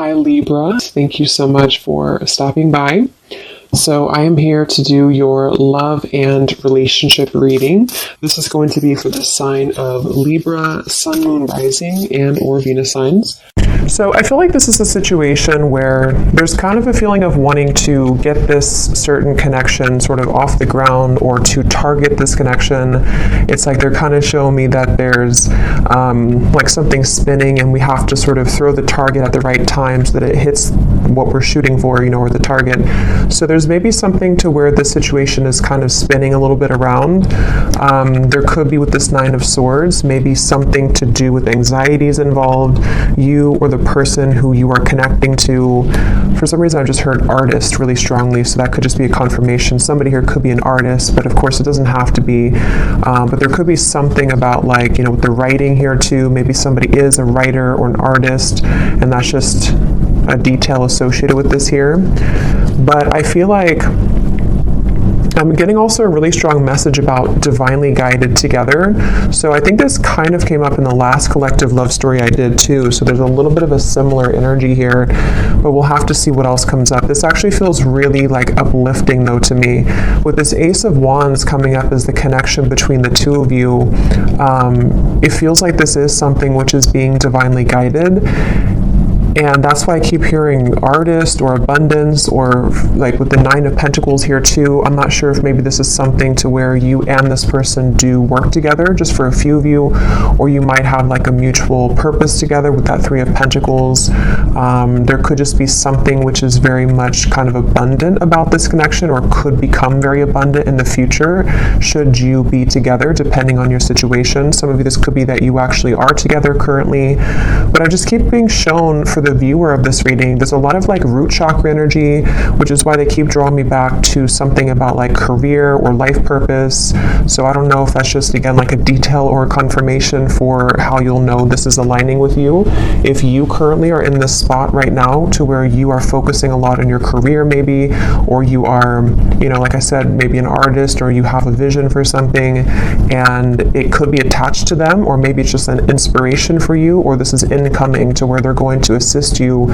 Hi Libra, thank you so much for stopping by. So I am here to do your love and relationship reading. This is going to be for the sign of Libra, Sun, Moon, Rising, and or Venus signs. So I feel like this is a situation where there's kind of a feeling of wanting to get this certain connection sort of off the ground or to target this connection. It's like they're kind of showing me that there's like something spinning and we have to sort of throw the target at the right time so that it hits what we're shooting for, or the target. So there's maybe something to where this situation is kind of spinning a little bit around. There could be with this Nine of Swords, maybe something to do with anxieties involved, you or the person who you are connecting to. For some reason I just heard artist really strongly, so that could just be a confirmation. Somebody here could be an artist, but of course it doesn't have to be. But there could be something about like, with the writing here too. Maybe somebody is a writer or an artist, and that's just a detail associated with this here. But I feel like I'm getting also a really strong message about divinely guided together. So I think this kind of came up in the last collective love story I did too. So there's a little bit of a similar energy here, but we'll have to see what else comes up. This actually feels really like uplifting though to me. With this Ace of Wands coming up as the connection between the two of you, it feels like this is something which is being divinely guided. And that's why I keep hearing artist or abundance, or like with the Nine of Pentacles here too. I'm not sure if maybe this is something to where you and this person do work together, just for a few of you, or you might have like a mutual purpose together with that Three of Pentacles. There could just be something which is very much kind of abundant about this connection, or could become very abundant in the future should you be together, depending on your situation. Some of you, this could be that you actually are together currently, but I just keep being shown for the viewer of this reading, there's a lot of like root chakra energy, which is why they keep drawing me back to something about like career or life purpose. So I don't know if that's just again like a detail or a confirmation for how you'll know this is aligning with you. If you currently are in this spot right now to where you are focusing a lot on your career maybe, or you are, like I said, maybe an artist, or you have a vision for something and it could be attached to them, or maybe it's just an inspiration for you, or this is incoming to where they're going to assist you,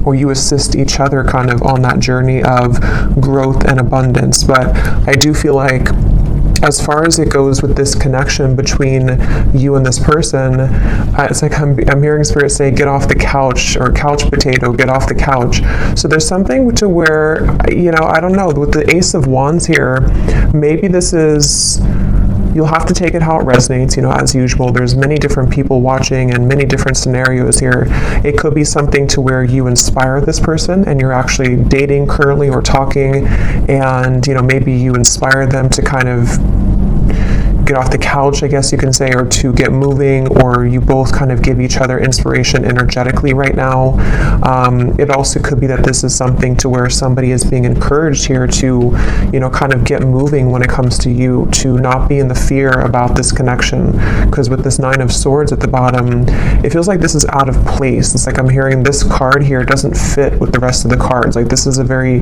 or you assist each other kind of on that journey of growth and abundance. But I do feel like as far as it goes with this connection between you and this person, it's like I'm hearing Spirit say, get off the couch, or couch potato, get off the couch. So there's something to where, I don't know, with the Ace of Wands here, maybe this is, you'll have to take it how it resonates, as usual. There's many different people watching and many different scenarios here. It could be something to where you inspire this person and you're actually dating currently or talking, and, maybe you inspire them to kind of get off the couch, I guess you can say, or to get moving, or you both kind of give each other inspiration energetically right now. It also could be that this is something to where somebody is being encouraged here to, kind of get moving when it comes to you, to not be in the fear about this connection. Because with this Nine of Swords at the bottom, it feels like this is out of place. It's like I'm hearing this card here doesn't fit with the rest of the cards. Like this is a very,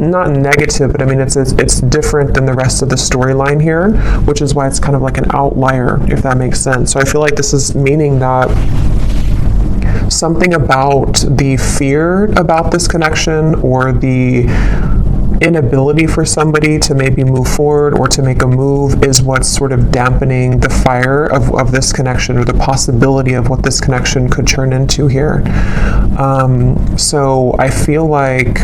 not negative, but I mean, it's different than the rest of the storyline here, which is why it's kind of like an outlier, if that makes sense. So I feel like this is meaning that something about the fear about this connection, or the inability for somebody to maybe move forward or to make a move, is what's sort of dampening the fire of this connection, or the possibility of what this connection could turn into here. So I feel like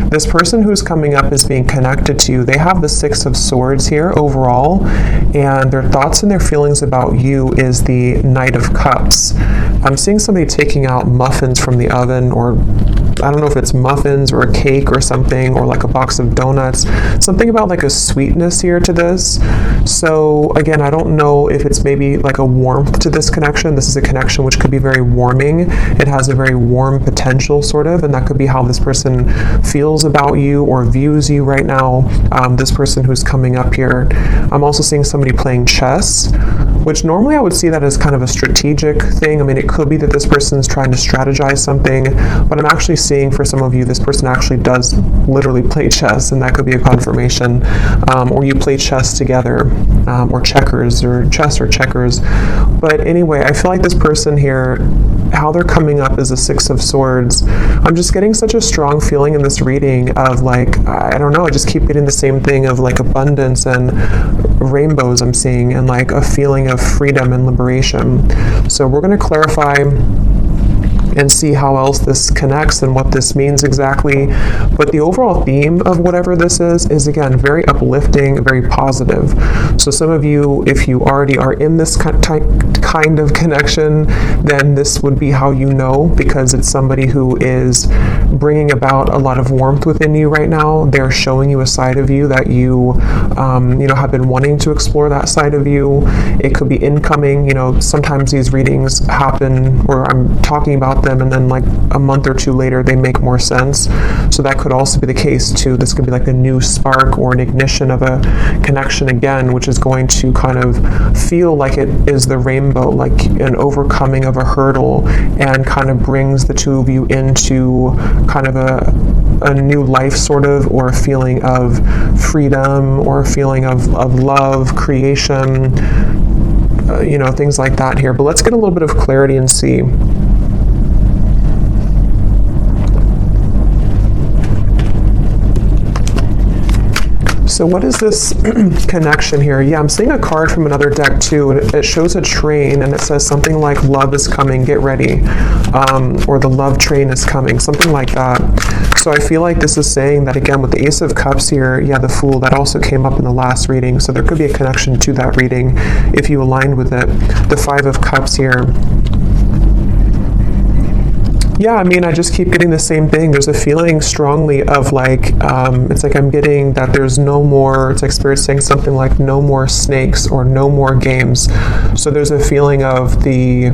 this person who's coming up is being connected to you. They have the Six of Swords here overall, and their thoughts and their feelings about you is the Knight of Cups. I'm seeing somebody taking out muffins from the oven, or I don't know if it's muffins or a cake or something, or like a box of donuts. Something about like a sweetness here to this. So again, I don't know if it's maybe like a warmth to this connection. This is a connection which could be very warming. It has a very warm potential sort of, and that could be how this person feels about you or views you right now. This person who's coming up here. I'm also seeing somebody playing chess, which normally I would see that as kind of a strategic thing. I mean, it could be that this person's trying to strategize something, but I'm actually seeing for some of you, this person actually does literally play chess, and that could be a confirmation. Or you play chess together, or checkers, or chess or checkers. But anyway, I feel like this person here, how they're coming up is a Six of Swords. I'm just getting such a strong feeling in this reading of like, I don't know, I just keep getting the same thing of like abundance and rainbows I'm seeing, and like a feeling of freedom and liberation. So we're going to clarify and see how else this connects and what this means exactly. But the overall theme of whatever this is again, very uplifting, very positive. So some of you, if you already are in this kind of connection, then this would be how you know, because it's somebody who is bringing about a lot of warmth within you right now. They're showing you a side of you that you, have been wanting to explore that side of you. It could be incoming. Sometimes these readings happen, or I'm talking about them, and then like a month or two later they make more sense. So that could also be the case too. This could be like a new spark or an ignition of a connection again, which is going to kind of feel like it is the rainbow, like an overcoming of a hurdle, and kind of brings the two of you into kind of a new life sort of, or a feeling of freedom, or a feeling of love, creation, things like that here. But let's get a little bit of clarity and see. So what is this connection here? Yeah, I'm seeing a card from another deck too, and it shows a train, and it says something like love is coming, get ready, or the love train is coming, something like that. So I feel like this is saying that, again, with the Ace of Cups here, yeah, the Fool, that also came up in the last reading, so there could be a connection to that reading if you aligned with it. The Five of Cups here. Yeah, I just keep getting the same thing. There's a feeling strongly of like, it's like I'm getting that there's no more, it's like Spirit saying something like no more snakes or no more games. So there's a feeling of the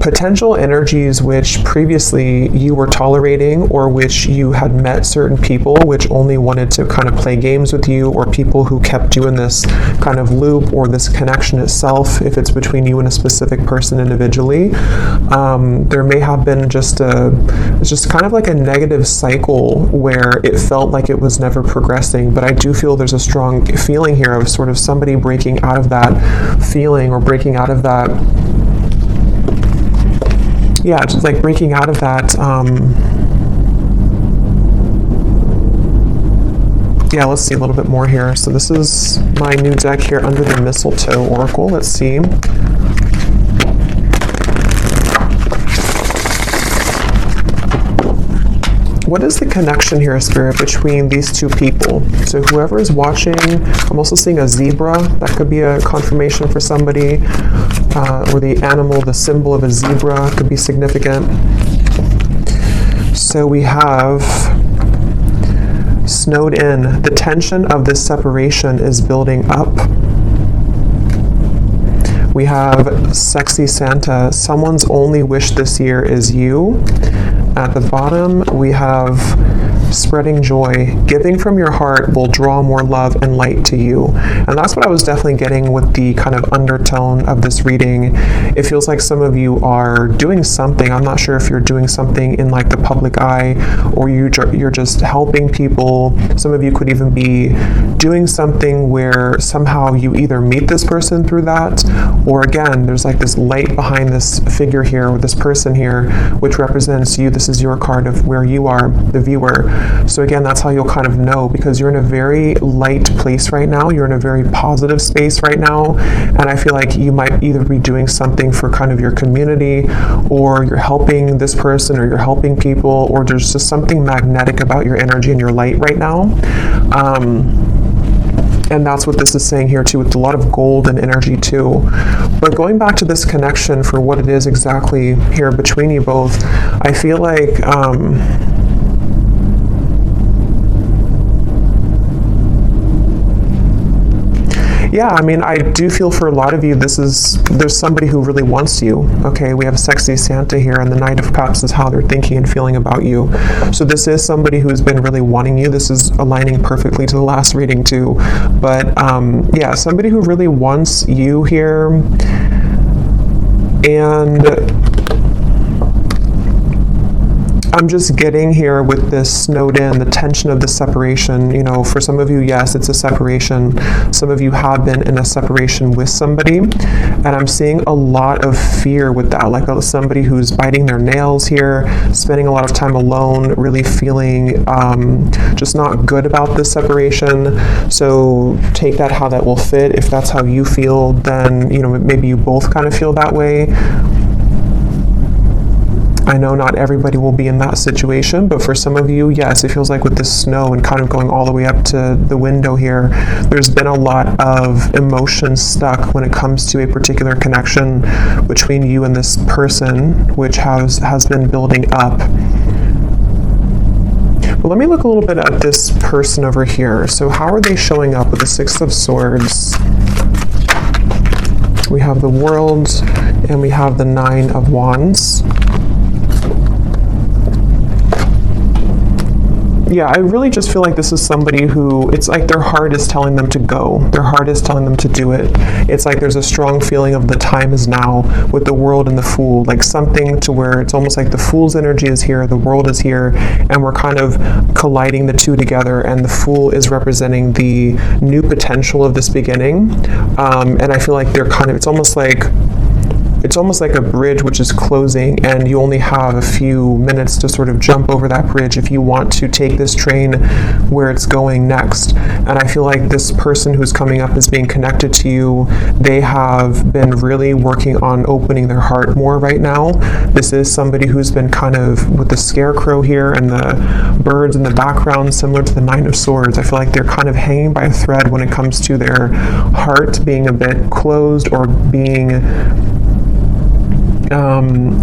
potential energies which previously you were tolerating, or which you had met certain people which only wanted to kind of play games with you, or people who kept you in this kind of loop, or this connection itself, if it's between you and a specific person individually. There may have been it's just kind of like a negative cycle where it felt like it was never progressing. But I do feel there's a strong feeling here of sort of somebody breaking out of that feeling, or breaking out of that, yeah, just like breaking out of that, yeah, let's see a little bit more here. So this is my new deck here, Under the Mistletoe Oracle. Let's see. What is the connection here, Spirit, between these two people? So whoever is watching, I'm also seeing a zebra. That could be a confirmation for somebody. Or the animal, the symbol of a zebra could be significant. So we have snowed in. The tension of this separation is building up. We have Sexy Santa. Someone's only wish this year is you. At the bottom, we have spreading joy. Giving from your heart will draw more love and light to you. And that's what I was definitely getting with the kind of undertone of this reading. It feels like some of you are doing something. I'm not sure if you're doing something in like the public eye, or you're just helping people. Some of you could even be doing something where somehow you either meet this person through that, or again, there's like this light behind this figure here, or this person here, which represents you. This is your card of where you are, the viewer. So again, that's how you'll kind of know, because you're in a very light place right now. You're in a very positive space right now. And I feel like you might either be doing something for kind of your community, or you're helping this person, or you're helping people, or there's just something magnetic about your energy and your light right now. And that's what this is saying here too, with a lot of golden energy too. But going back to this connection for what it is exactly here between you both, I feel like yeah, I do feel for a lot of you, there's somebody who really wants you. Okay, we have Sexy Santa here, and the Knight of Cups is how they're thinking and feeling about you. So this is somebody who's been really wanting you. This is aligning perfectly to the last reading too. But yeah, somebody who really wants you here. And I'm just getting here with this snowed in, the tension of the separation. You know, for some of you, yes, it's a separation. Some of you have been in a separation with somebody, and I'm seeing a lot of fear with that, like somebody who's biting their nails here, spending a lot of time alone, really feeling just not good about this separation. So take that how that will fit. If that's how you feel, then, you know, maybe you both kind of feel that way. I know not everybody will be in that situation, but for some of you, yes, it feels like with the snow and kind of going all the way up to the window here, there's been a lot of emotion stuck when it comes to a particular connection between you and this person, which has been building up. But let me look a little bit at this person over here. So how are they showing up with the Six of Swords? We have the World and we have the Nine of Wands. Yeah, I really just feel like this is somebody who, it's like their heart is telling them to go. Their heart is telling them to do it. It's like there's a strong feeling of the time is now with the World and the Fool, like something to where it's almost like the Fool's energy is here, the World is here, and we're kind of colliding the two together, and the Fool is representing the new potential of this beginning. And I feel like they're kind of, it's almost like a bridge which is closing, and you only have a few minutes to sort of jump over that bridge if you want to take this train where it's going next. And I feel like this person who's coming up is being connected to you. They have been really working on opening their heart more right now. This is somebody who's been kind of with the scarecrow here and the birds in the background, similar to the Nine of Swords. I feel like they're kind of hanging by a thread when it comes to their heart being a bit closed or being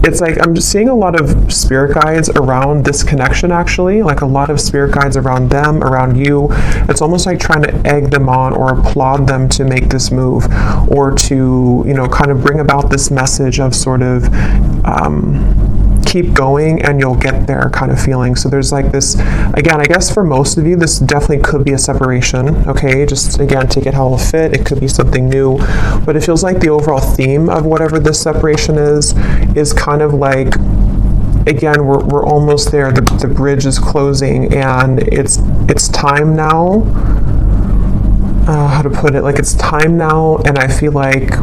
it's like I'm just seeing a lot of spirit guides around this connection, actually, like a lot of spirit guides around them, around you. It's almost like trying to egg them on or applaud them to make this move, or to, you know, kind of bring about this message of sort of keep going and you'll get there kind of feeling. So there's like this, again, I guess for most of you, this definitely could be a separation, okay? Just, again, take it how it'll fit. It could be something new, but it feels like the overall theme of whatever this separation is kind of like, again, we're almost there. The bridge is closing, and it's time now. How to put it? Like, it's time now, and I feel like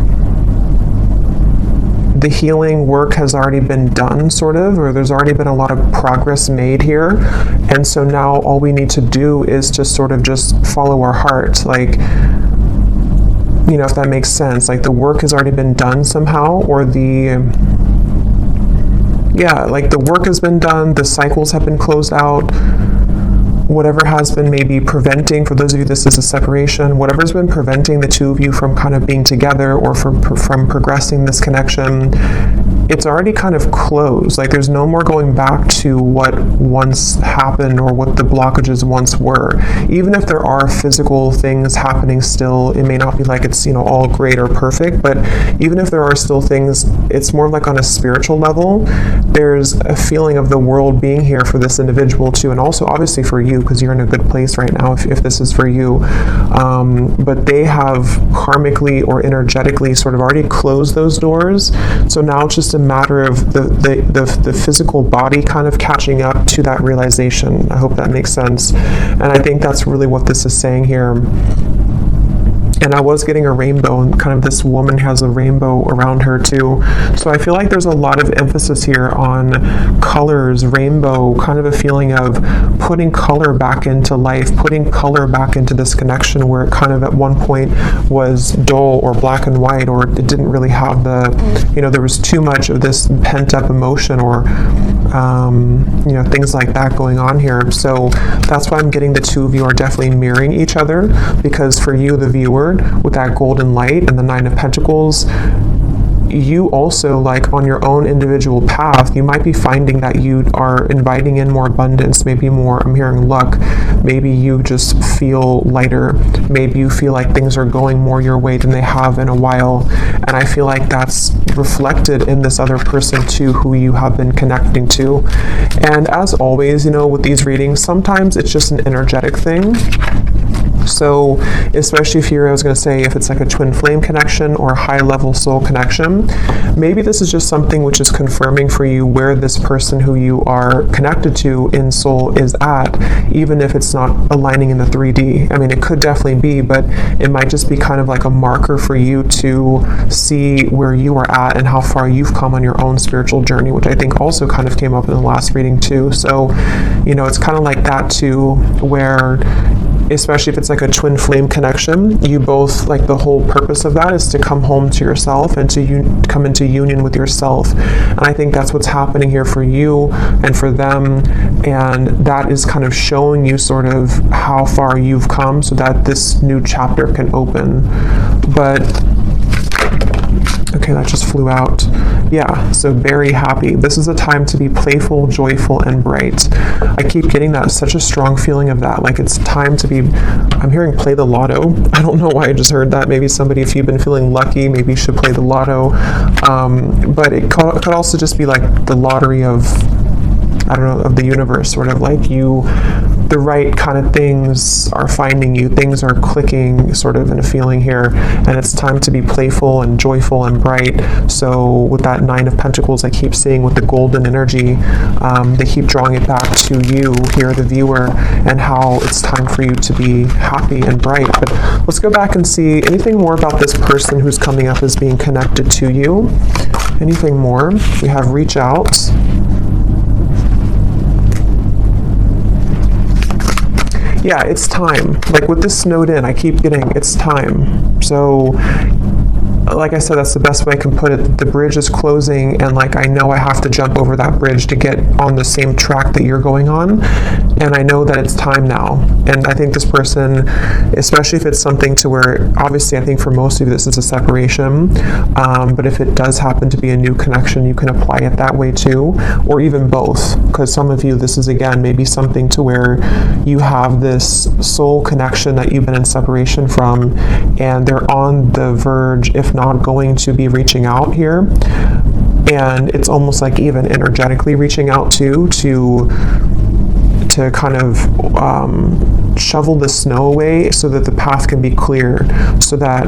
the healing work has already been done, sort of, or there's already been a lot of progress made here. And so now all we need to do is just sort of just follow our heart. Like, you know, if that makes sense. Like, the work has already been done somehow, or like the work has been done, the cycles have been closed out. Whatever has been maybe preventing, for those of you this is a separation, whatever's been preventing the two of you from kind of being together or from progressing this connection, it's already kind of closed. Like, there's no more going back to what once happened or what the blockages once were. Even if there are physical things happening still, it may not be like it's, you know, all great or perfect, but even if there are still things, it's more like on a spiritual level. There's a feeling of the world being here for this individual too, and also obviously for you, because you're in a good place right now if this is for you. But they have karmically or energetically sort of already closed those doors. So now it's just a matter of the physical body kind of catching up to that realization. I hope that makes sense. And I think that's really what this is saying here. And I was getting a rainbow, and kind of this woman has a rainbow around her too. So I feel like there's a lot of emphasis here on colors, rainbow, kind of a feeling of putting color back into life, putting color back into this connection where it kind of at one point was dull or black and white, or it didn't really have the, you know, there was too much of this pent up emotion or, you know, things like that going on here. So that's why I'm getting the two of you are definitely mirroring each other, because for you, the viewer, with that golden light and the Nine of Pentacles, you also, like on your own individual path, you might be finding that you are inviting in more abundance, maybe more, I'm hearing luck, maybe you just feel lighter, maybe you feel like things are going more your way than they have in a while. And I feel like that's reflected in this other person too, who you have been connecting to. And as always, you know, with these readings, sometimes it's just an energetic thing. So especially if you're, I was going to say, if it's like a twin flame connection or a high level soul connection, maybe this is just something which is confirming for you where this person who you are connected to in soul is at, even if it's not aligning in the 3D. I mean, it could definitely be, but it might just be kind of like a marker for you to see where you are at and how far you've come on your own spiritual journey, which I think also kind of came up in the last reading too. So, it's kind of like that too, where especially if it's like a twin flame connection, you both, like, the whole purpose of that is to come home to yourself and to come into union with yourself. And I think that's what's happening here for you and for them, and that is kind of showing you sort of how far you've come so that this new chapter can open. But okay, that just flew out. Yeah, so very happy. This is a time to be playful, joyful, and bright. I keep getting that, such a strong feeling of that. Like, it's time to be, I'm hearing play the lotto. I don't know why I just heard that. Maybe somebody, if you've been feeling lucky, maybe you should play the lotto. But it could also just be like the lottery of, I don't know, of the universe, sort of like the right kind of things are finding you, things are clicking sort of in a feeling here, and it's time to be playful and joyful and bright. So with that 9 of Pentacles, I keep seeing with the golden energy, they keep drawing it back to you here, the viewer, and how it's time for you to be happy and bright. But let's go back and see anything more about this person who's coming up as being connected to you. Anything more? We have reach out. Yeah, it's time. Like with this snowed in, I keep getting it's time. So, like I said, that's the best way I can put it. The bridge is closing, and like I know I have to jump over that bridge to get on the same track that you're going on, and I know that it's time now. And I think this person, especially if it's something to where, obviously I think for most of you this is a separation, but if it does happen to be a new connection, you can apply it that way too, or even both, because some of you, this is again maybe something to where you have this soul connection that you've been in separation from, and they're on the verge, if not going to be reaching out here, and it's almost like even energetically reaching out to kind of shovel the snow away so that the path can be clear, so that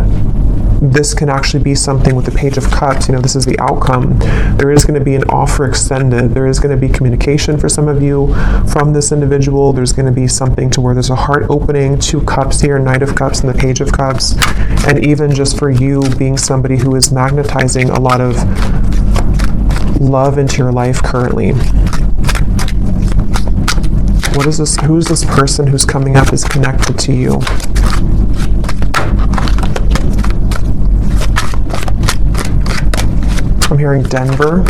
this can actually be something with the Page of Cups. This is the outcome. There is going to be an offer extended. There is going to be communication for some of you from this individual. There's going to be something to where there's a heart opening, 2 cups here, Knight of Cups and the Page of Cups. And even just for you being somebody who is magnetizing a lot of love into your life currently. What is this? Who's this person who's coming up is connected to you? I'm hearing Denver.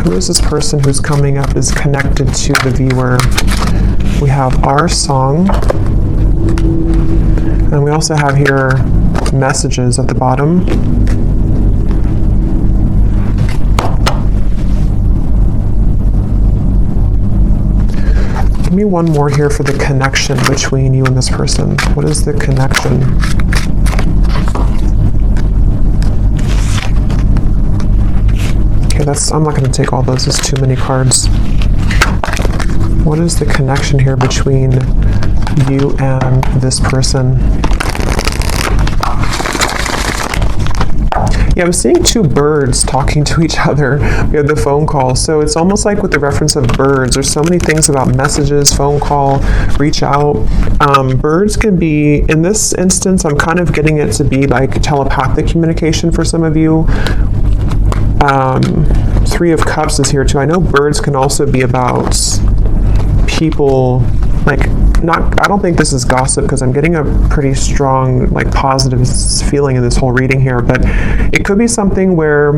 Who is this person who's coming up is connected to the viewer? We have our song. And we also have here messages at the bottom. Give me one more here for the connection between you and this person. What is the connection? Okay, I'm not going to take all those. There's too many cards. What is the connection here between you and this person? Yeah, I'm seeing 2 birds talking to each other. We have the phone call. So it's almost like with the reference of birds, there's so many things about messages, phone call, reach out. Birds can be, in this instance, I'm kind of getting it to be like telepathic communication for some of you. 3 of Cups is here too. I know birds can also be about people, like, I don't think this is gossip, because I'm getting a pretty strong, like, positive feeling in this whole reading here, but it could be something where,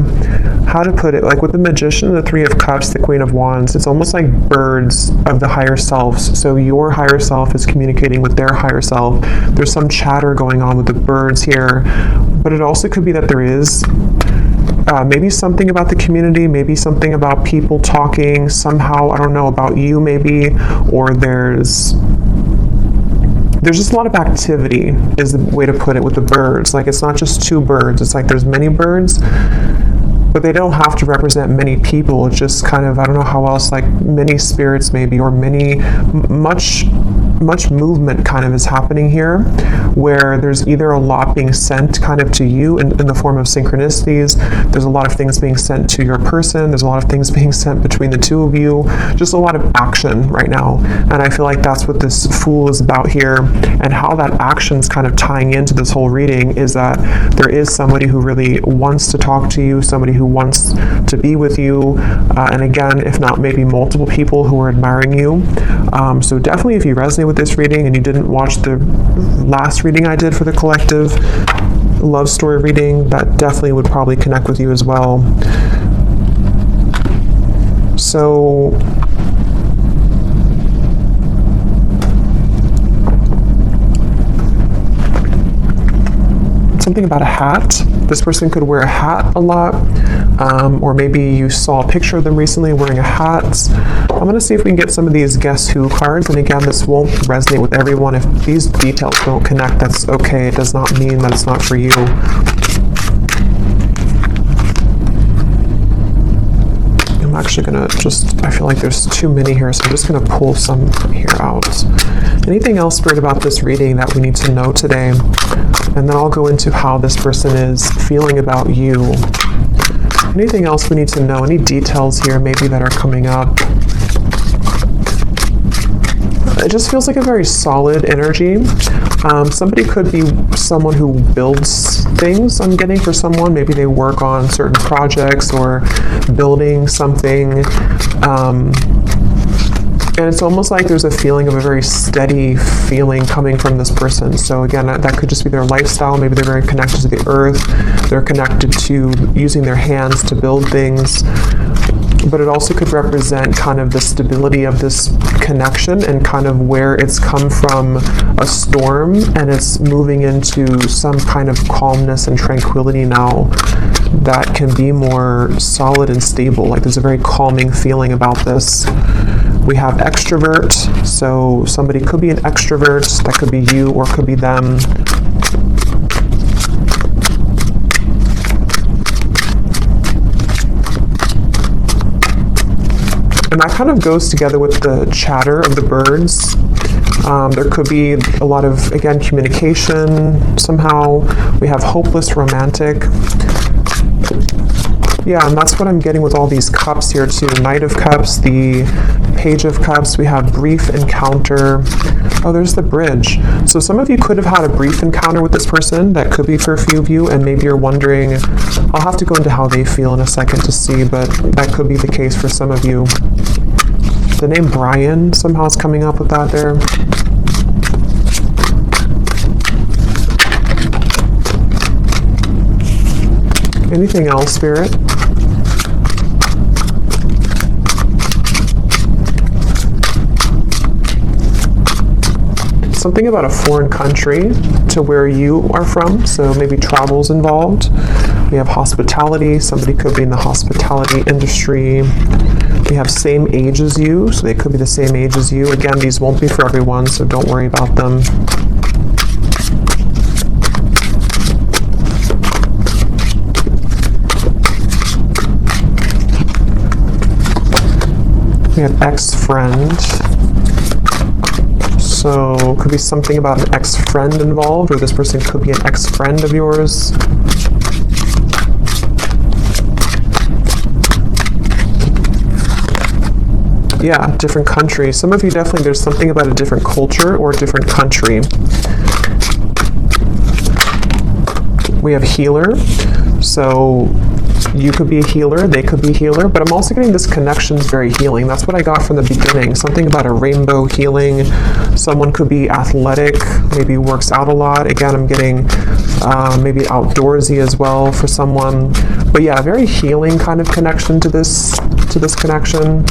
how to put it, like with the Magician, the 3 of Cups, the Queen of Wands, it's almost like birds of the higher selves. So your higher self is communicating with their higher self. There's some chatter going on with the birds here, but it also could be that there is maybe something about the community, maybe something about people talking somehow, I don't know, about you maybe, or there's just a lot of activity is the way to put it with the birds. Like, it's not just 2 birds, it's like there's many birds, but they don't have to represent many people. It's just kind of, I don't know how else, like many spirits maybe, or much much movement kind of is happening here, where there's either a lot being sent kind of to you in the form of synchronicities. There's a lot of things being sent to your person. There's a lot of things being sent between the two of you. Just a lot of action right now. And I feel like that's what this Fool is about here, and how that action's kind of tying into this whole reading is that there is somebody who really wants to talk to you, somebody who wants to be with you, and again, if not maybe multiple people who are admiring you. So definitely if you resonate with this reading and you didn't watch the last reading I did for the collective love story reading, that definitely would probably connect with you as well. So something about a hat. This person could wear a hat a lot, or maybe you saw a picture of them recently wearing a hat. I'm going to see if we can get some of these Guess Who cards, and again, this won't resonate with everyone. If these details don't connect, that's okay. It does not mean that it's not for you. I'm actually going to I feel like there's too many here, so I'm just going to pull some here out. Anything else, Spirit, about this reading that we need to know today? And then I'll go into how this person is feeling about you. Anything else we need to know? Any details here maybe that are coming up? It just feels like a very solid energy. Somebody could be someone who builds things, I'm getting, for someone. Maybe they work on certain projects or building something. And it's almost like there's a feeling of a very steady feeling coming from this person. So again, that could just be their lifestyle. Maybe they're very connected to the earth. They're connected to using their hands to build things. But it also could represent kind of the stability of this connection and kind of where it's come from a storm and it's moving into some kind of calmness and tranquility now that can be more solid and stable. Like there's a very calming feeling about this. We have extrovert, so somebody could be an extrovert. That could be you or could be them. And that kind of goes together with the chatter of the birds. There could be a lot of, again, communication somehow. We have hopeless romantic. Yeah, and that's what I'm getting with all these cups here too. Knight of Cups, the Page of Cups. We have brief encounter. Oh, there's the bridge. So some of you could have had a brief encounter with this person. That could be for a few of you, and maybe you're wondering, I'll have to go into how they feel in a second to see, but that could be the case for some of you. The name Brian somehow is coming up with that there. Anything else, Spirit? Something about a foreign country to where you are from, so maybe travel's involved. We have hospitality. Somebody could be in the hospitality industry. We have same age as you, so they could be the same age as you. Again, these won't be for everyone, so don't worry about them. We have ex-friend. So could be something about an ex-friend involved, or this person could be an ex-friend of yours. Yeah, different country. Some of you definitely, there's something about a different culture or a different country. We have healer. So you could be a healer, they could be a healer, but I'm also getting this connection's very healing. That's what I got from the beginning. Something about a rainbow healing. Someone could be athletic, maybe works out a lot. Again, I'm getting maybe outdoorsy as well for someone. But yeah, very healing kind of connection to this connection.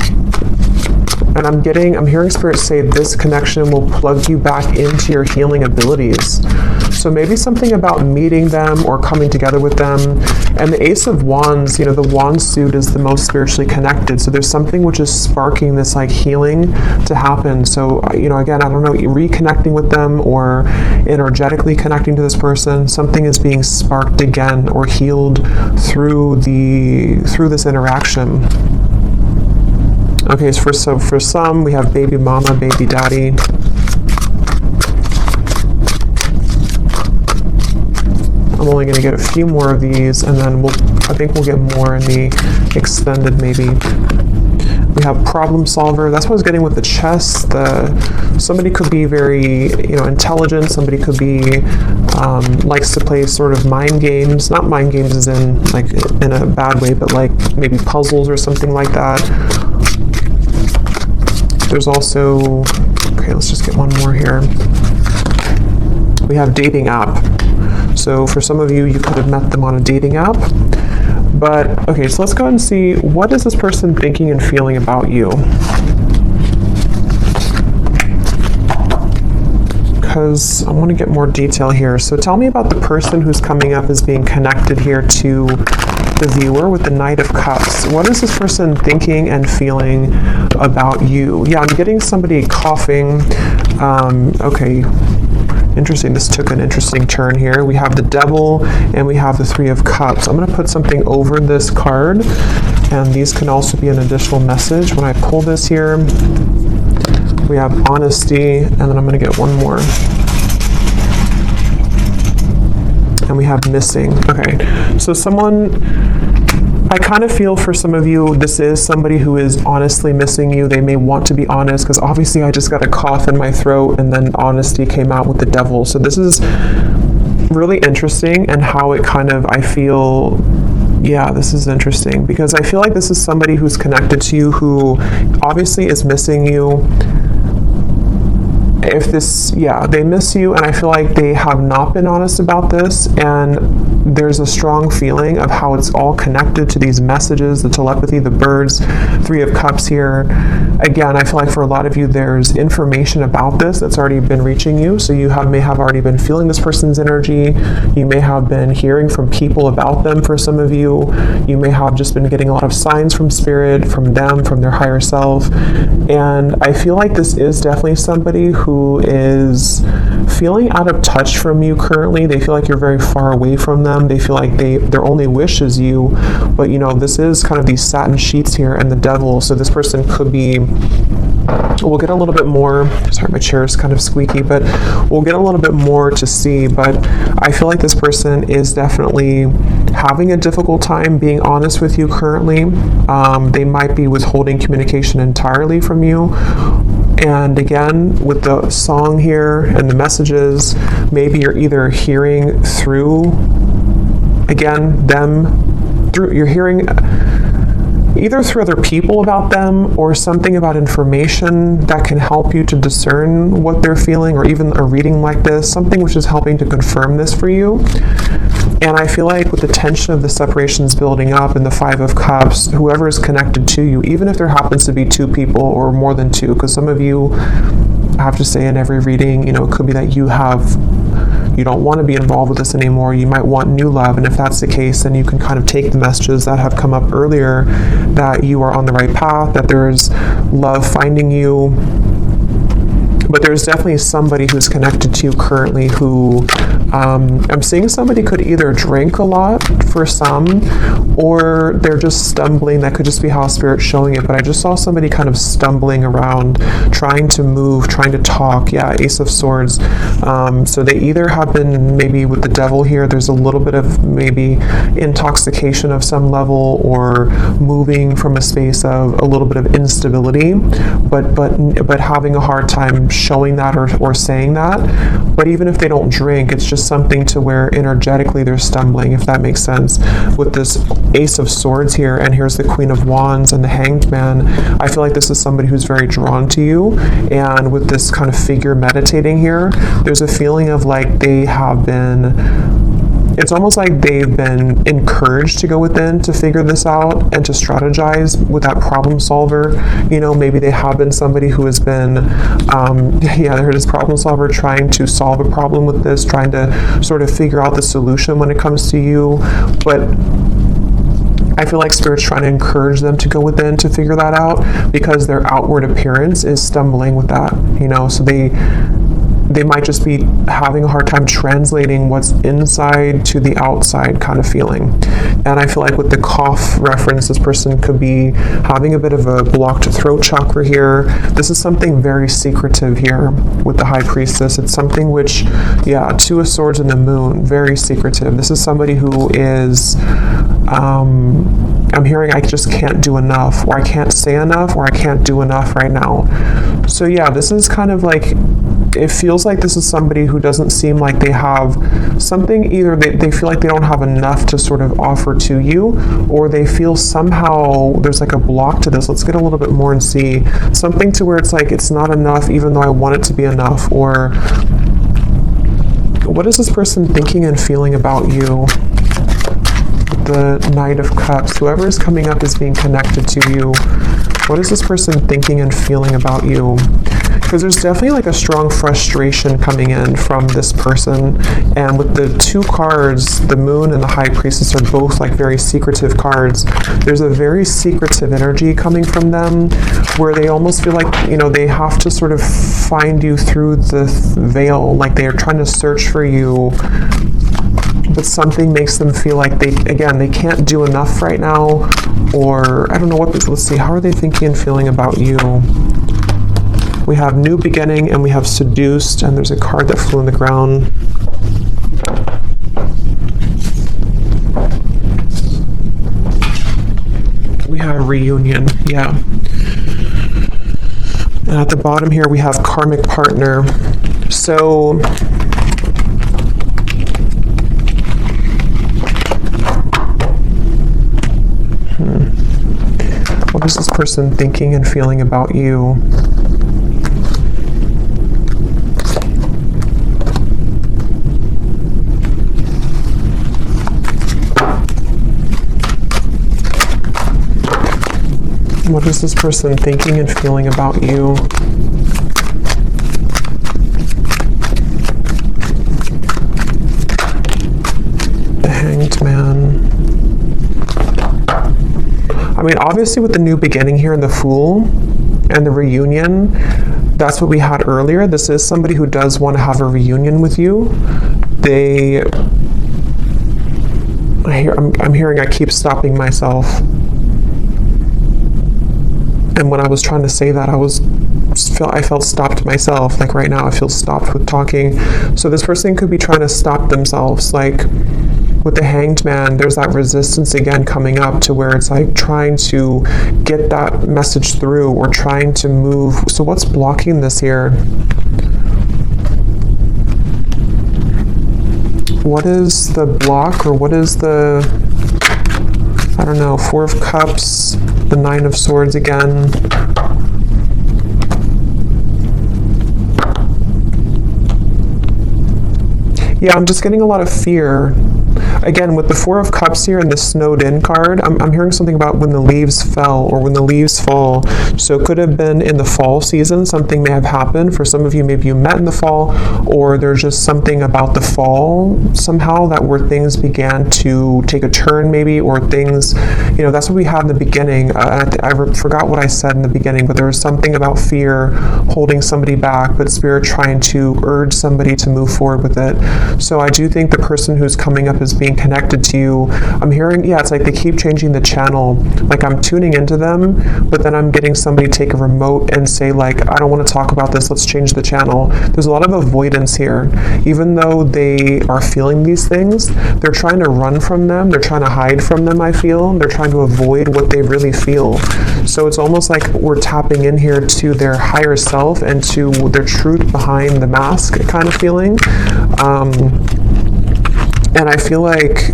And I'm hearing Spirit say this connection will plug you back into your healing abilities. So maybe something about meeting them or coming together with them. And the Ace of Wands, the wand suit is the most spiritually connected. So there's something which is sparking this like healing to happen. So, again, I don't know, reconnecting with them or energetically connecting to this person. Something is being sparked again or healed through this interaction. Okay, so for some, we have baby mama, baby daddy. I'm only going to get a few more of these, and then I think we'll get more in the extended maybe. We have problem solver. That's what I was getting with the chess. Somebody could be very, intelligent. Somebody could be likes to play sort of mind games. Not mind games as in like in a bad way, but like maybe puzzles or something like that. There's also, okay, let's just get one more here. We have dating app. So for some of you, you could have met them on a dating app. But, okay, so let's go ahead and see, what is this person thinking and feeling about you? Because I want to get more detail here. So tell me about the person who's coming up as being connected here to the viewer with the Knight of Cups. What is this person thinking and feeling about you? Yeah, I'm getting somebody coughing. Okay. Interesting. This took an interesting turn here. We have the Devil and we have the Three of Cups. I'm going to put something over this card, and these can also be an additional message. When I pull this here, we have honesty, and then I'm going to get one more. And we have missing. Okay, so I kind of feel for some of you, this is somebody who is honestly missing you. They may want to be honest, because obviously I just got a cough in my throat, and then honesty came out with the Devil. So this is really interesting, and how it kind of, I feel, yeah, this is interesting, because I feel like this is somebody who's connected to you, who obviously is missing you. They miss you, and I feel like they have not been honest about this, and there's a strong feeling of how it's all connected to these messages, the telepathy, the birds, Three of Cups here. Again, I feel like for a lot of you, there's information about this that's already been reaching you, so you may have already been feeling this person's energy. You may have been hearing from people about them for some of you. You may have just been getting a lot of signs from spirit, from them, from their higher self, and I feel like this is definitely somebody who is feeling out of touch from you currently. They feel like you're very far away from them. They feel like their only wish is you, but this is kind of these satin sheets here and the Devil, so this person could be, we'll get a little bit more, sorry, my chair is kind of squeaky, but we'll get a little bit more to see, but I feel like this person is definitely having a difficult time being honest with you currently. They might be withholding communication entirely from you. And again, with the song here and the messages, maybe you're either hearing through, again, you're hearing either through other people about them, or something about information that can help you to discern what they're feeling, or even a reading like this, something which is helping to confirm this for you. And I feel like with the tension of the separations building up and the Five of Cups, whoever is connected to you, even if there happens to be two people or more than two, because some of you, I have to say in every reading, it could be that you don't want to be involved with this anymore. You might want new love, and if that's the case, then you can kind of take the messages that have come up earlier, that you are on the right path, that there's love finding you. But there's definitely somebody who's connected to you currently who, I'm seeing somebody could either drink a lot for some, or they're just stumbling. That could just be how Spirit's showing it. But I just saw somebody kind of stumbling around, trying to move, trying to talk. Yeah, Ace of Swords. So they either have been, maybe with the Devil here, there's a little bit of maybe intoxication of some level, or moving from a space of a little bit of instability, but having a hard time showing that or saying that. But even if they don't drink, it's just something to where energetically they're stumbling, if that makes sense. With this Ace of Swords here, and here's the Queen of Wands and the Hanged Man, I feel like this is somebody who's very drawn to you. And with this kind of figure meditating here, there's a feeling of like they have been, it's almost like they've been encouraged to go within to figure this out and to strategize with that problem solver. Maybe they have been somebody who has been, they're this problem solver trying to solve a problem with this, trying to sort of figure out the solution when it comes to you. But I feel like Spirit's trying to encourage them to go within to figure that out, because their outward appearance is stumbling with that, so they might just be having a hard time translating what's inside to the outside kind of feeling. And I feel like with the cough reference, this person could be having a bit of a blocked throat chakra here. This is something very secretive here with the High Priestess. It's something which, yeah, Two of Swords and the Moon, very secretive. This is somebody who is, I'm hearing I just can't do enough, or I can't say enough, or I can't do enough right now. So yeah, this is kind of like, it feels like this is somebody who doesn't seem like they have something, either they feel like they don't have enough to sort of offer to you, or they feel somehow there's like a block to this. Let's get a little bit more and see. Something to where it's like, it's not enough even though I want it to be enough. Or what is this person thinking and feeling about you? The Knight of Cups. Whoever is coming up is being connected to you. What is this person thinking and feeling about you? Because there's definitely like a strong frustration coming in from this person. And with the two cards, the Moon and the High Priestess are both like very secretive cards. There's a very secretive energy coming from them where they almost feel like, you know, they have to sort of find you through the veil, like they are trying to search for you. But something makes them feel like they can't do enough right now, or I don't know what this, let's see, how are they thinking and feeling about you? We have New Beginning and we have Seduced, and there's a card that flew on the ground. We have Reunion, yeah. And at the bottom here we have Karmic Partner. So what is this person thinking and feeling about you? What is this person thinking and feeling about you? The Hanged Man. I mean, obviously with the New Beginning here and the Fool and the Reunion, that's what we had earlier. This is somebody who does want to have a reunion with you. I'm hearing I keep stopping myself. And when I was trying to say that, I felt stopped myself. Like right now, I feel stopped with talking. So this person could be trying to stop themselves. Like with the Hanged Man, there's that resistance again coming up to where it's like trying to get that message through or trying to move. So what's blocking this here? What is the block, or what is the, I don't know, Four of Cups, the Nine of Swords again. Yeah, I'm just getting a lot of fear. Again, with the Four of Cups here and the Snowed In card, I'm hearing something about when the leaves fell or when the leaves fall. So it could have been in the fall season. Something may have happened. For some of you, maybe you met in the fall, or there's just something about the fall somehow that where things began to take a turn maybe, or things, you know, that's what we had in the beginning. I forgot what I said in the beginning, but there was something about fear holding somebody back, but Spirit trying to urge somebody to move forward with it. So I do think the person who's coming up is being connected to you. I'm hearing, yeah, it's like they keep changing the channel. Like I'm tuning into them, but then I'm getting somebody take a remote and say like, I don't want to talk about this, let's change the channel. There's a lot of avoidance here. Even though they are feeling these things, they're trying to run from them, they're trying to hide from them, I feel. They're trying to avoid what they really feel. So it's almost like we're tapping in here to their higher self and to their truth behind the mask kind of feeling. And I feel like,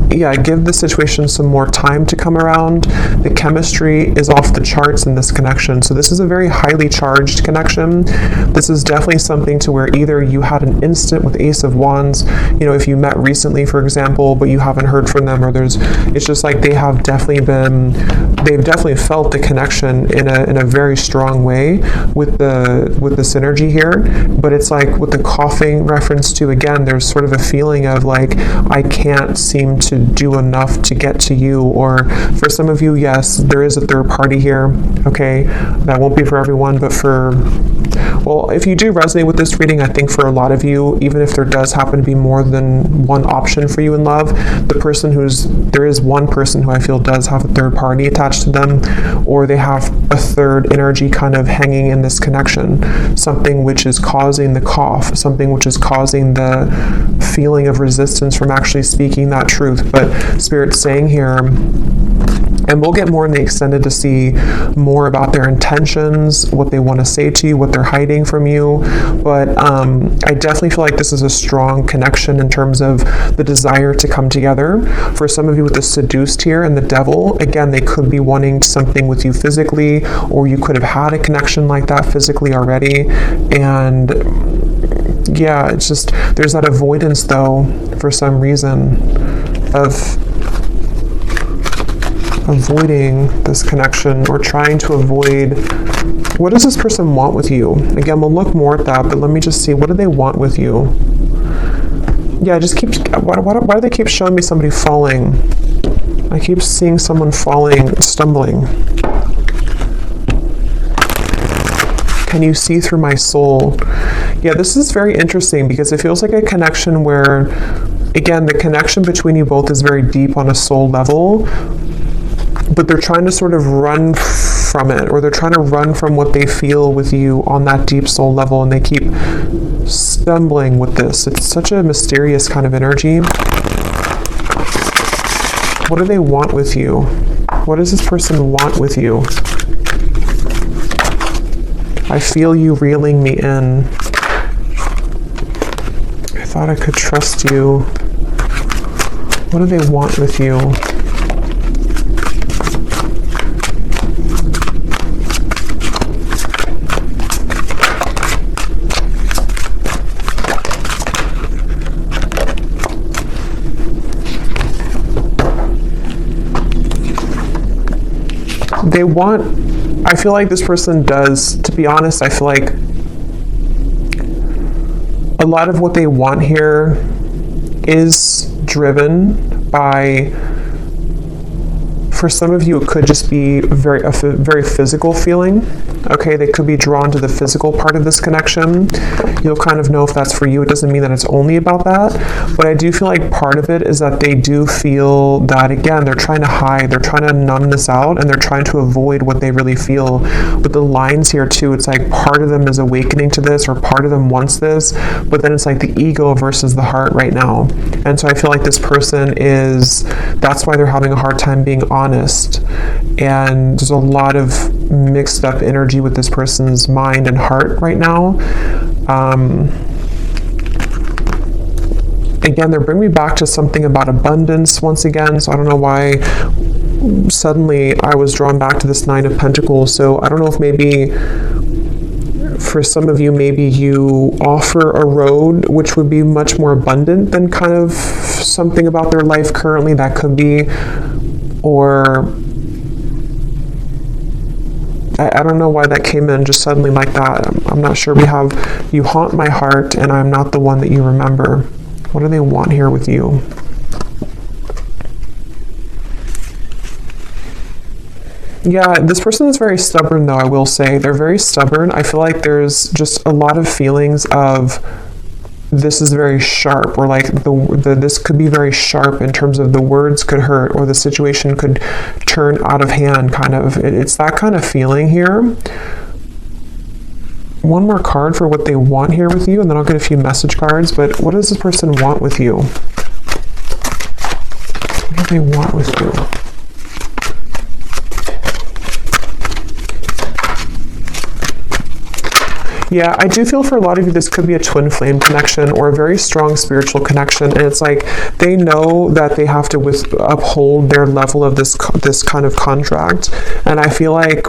yeah, give the situation some more time to come around. The chemistry is off the charts in this connection. So this is a very highly charged connection. This is definitely something to where either you had an instant with Ace of Wands, you know, if you met recently, for example, but you haven't heard from them, or it's just like they've definitely felt the connection in a very strong way with the synergy here. But it's like with the coughing reference to, again, there's sort of a feeling of like, I can't seem to to do enough to get to you. Or for some of you, yes, there is a third party here, okay? That won't be for everyone, but well, if you do resonate with this reading, I think for a lot of you, even if there does happen to be more than one option for you in love, there is one person who I feel does have a third party attached to them, or they have a third energy kind of hanging in this connection, something which is causing the cough, something which is causing the feeling of resistance from actually speaking that truth. But Spirit's saying here, and we'll get more in the extended to see more about their intentions, what they want to say to you, what they're hiding from you. But I definitely feel like this is a strong connection in terms of the desire to come together. For some of you with the seduced here and the devil, again, they could be wanting something with you physically, or you could have had a connection like that physically already. And yeah, it's just, there's that avoidance though, for some reason, of avoiding this connection, or trying to avoid. What does this person want with you? Again, we'll look more at that, but let me just see, what do they want with you? Yeah, just keep, why do they keep showing me somebody falling? I keep seeing someone falling, stumbling. Can you see through my soul? Yeah, this is very interesting because it feels like a connection where, again, the connection between you both is very deep on a soul level, but they're trying to sort of run from it, or they're trying to run from what they feel with you on that deep soul level, and they keep stumbling with this. It's such a mysterious kind of energy. What do they want with you? What does this person want with you? I feel you reeling me in. I thought I could trust you. What do they want with you? They want, I feel like this person does, to be honest, I feel like a lot of what they want here is driven by, for some of you, it could just be a very physical feeling. Okay, they could be drawn to the physical part of this connection. You'll kind of know if that's for you. It doesn't mean that it's only about that, but I do feel like part of it is that they do feel that, again, they're trying to hide, they're trying to numb this out, and they're trying to avoid what they really feel. With the lines here too, it's like part of them is awakening to this, or part of them wants this, but then it's like the ego versus the heart right now. And so I feel like this person is, that's why they're having a hard time being honest. And there's a lot of mixed up energy with this person's mind and heart right now. Again, they're bringing me back to something about abundance once again, so I don't know why suddenly I was drawn back to this Nine of Pentacles. So I don't know if maybe for some of you, maybe you offer a road which would be much more abundant than kind of something about their life currently. That could be, or I don't know why that came in just suddenly like that. I'm not sure. We have, you haunt my heart and I'm not the one that you remember. What do they want here with you? Yeah, this person is very stubborn though, I will say. They're very stubborn. I feel like there's just a lot of feelings of, this is very sharp, or like this could be very sharp in terms of the words could hurt, or the situation could turn out of hand, kind of. It's that kind of feeling here. One more card for what they want here with you, and then I'll get a few message cards. But what does this person want with you? What do they want with you? Yeah, I do feel for a lot of you this could be a twin flame connection, or a very strong spiritual connection, and it's like they know that they have to uphold their level of this kind of contract, and I feel like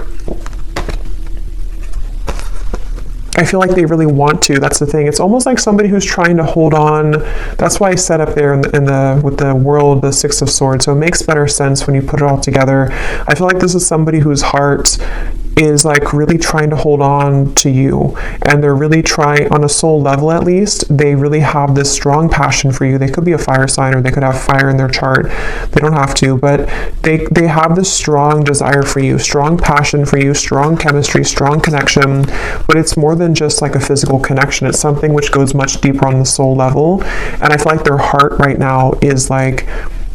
they really want to. That's the thing. It's almost like somebody who's trying to hold on. That's why I set up there with the world, the Six of Swords. So it makes better sense when you put it all together. I feel like this is somebody whose heart is like really trying to hold on to you, and they're really trying, on a soul level at least, they really have this strong passion for you. They could be a fire sign, or they could have fire in their chart. They don't have to, but they have this strong desire for you, strong passion for you, strong chemistry, strong connection. But it's more than just like a physical connection. It's something which goes much deeper on the soul level. And I feel like their heart right now is like,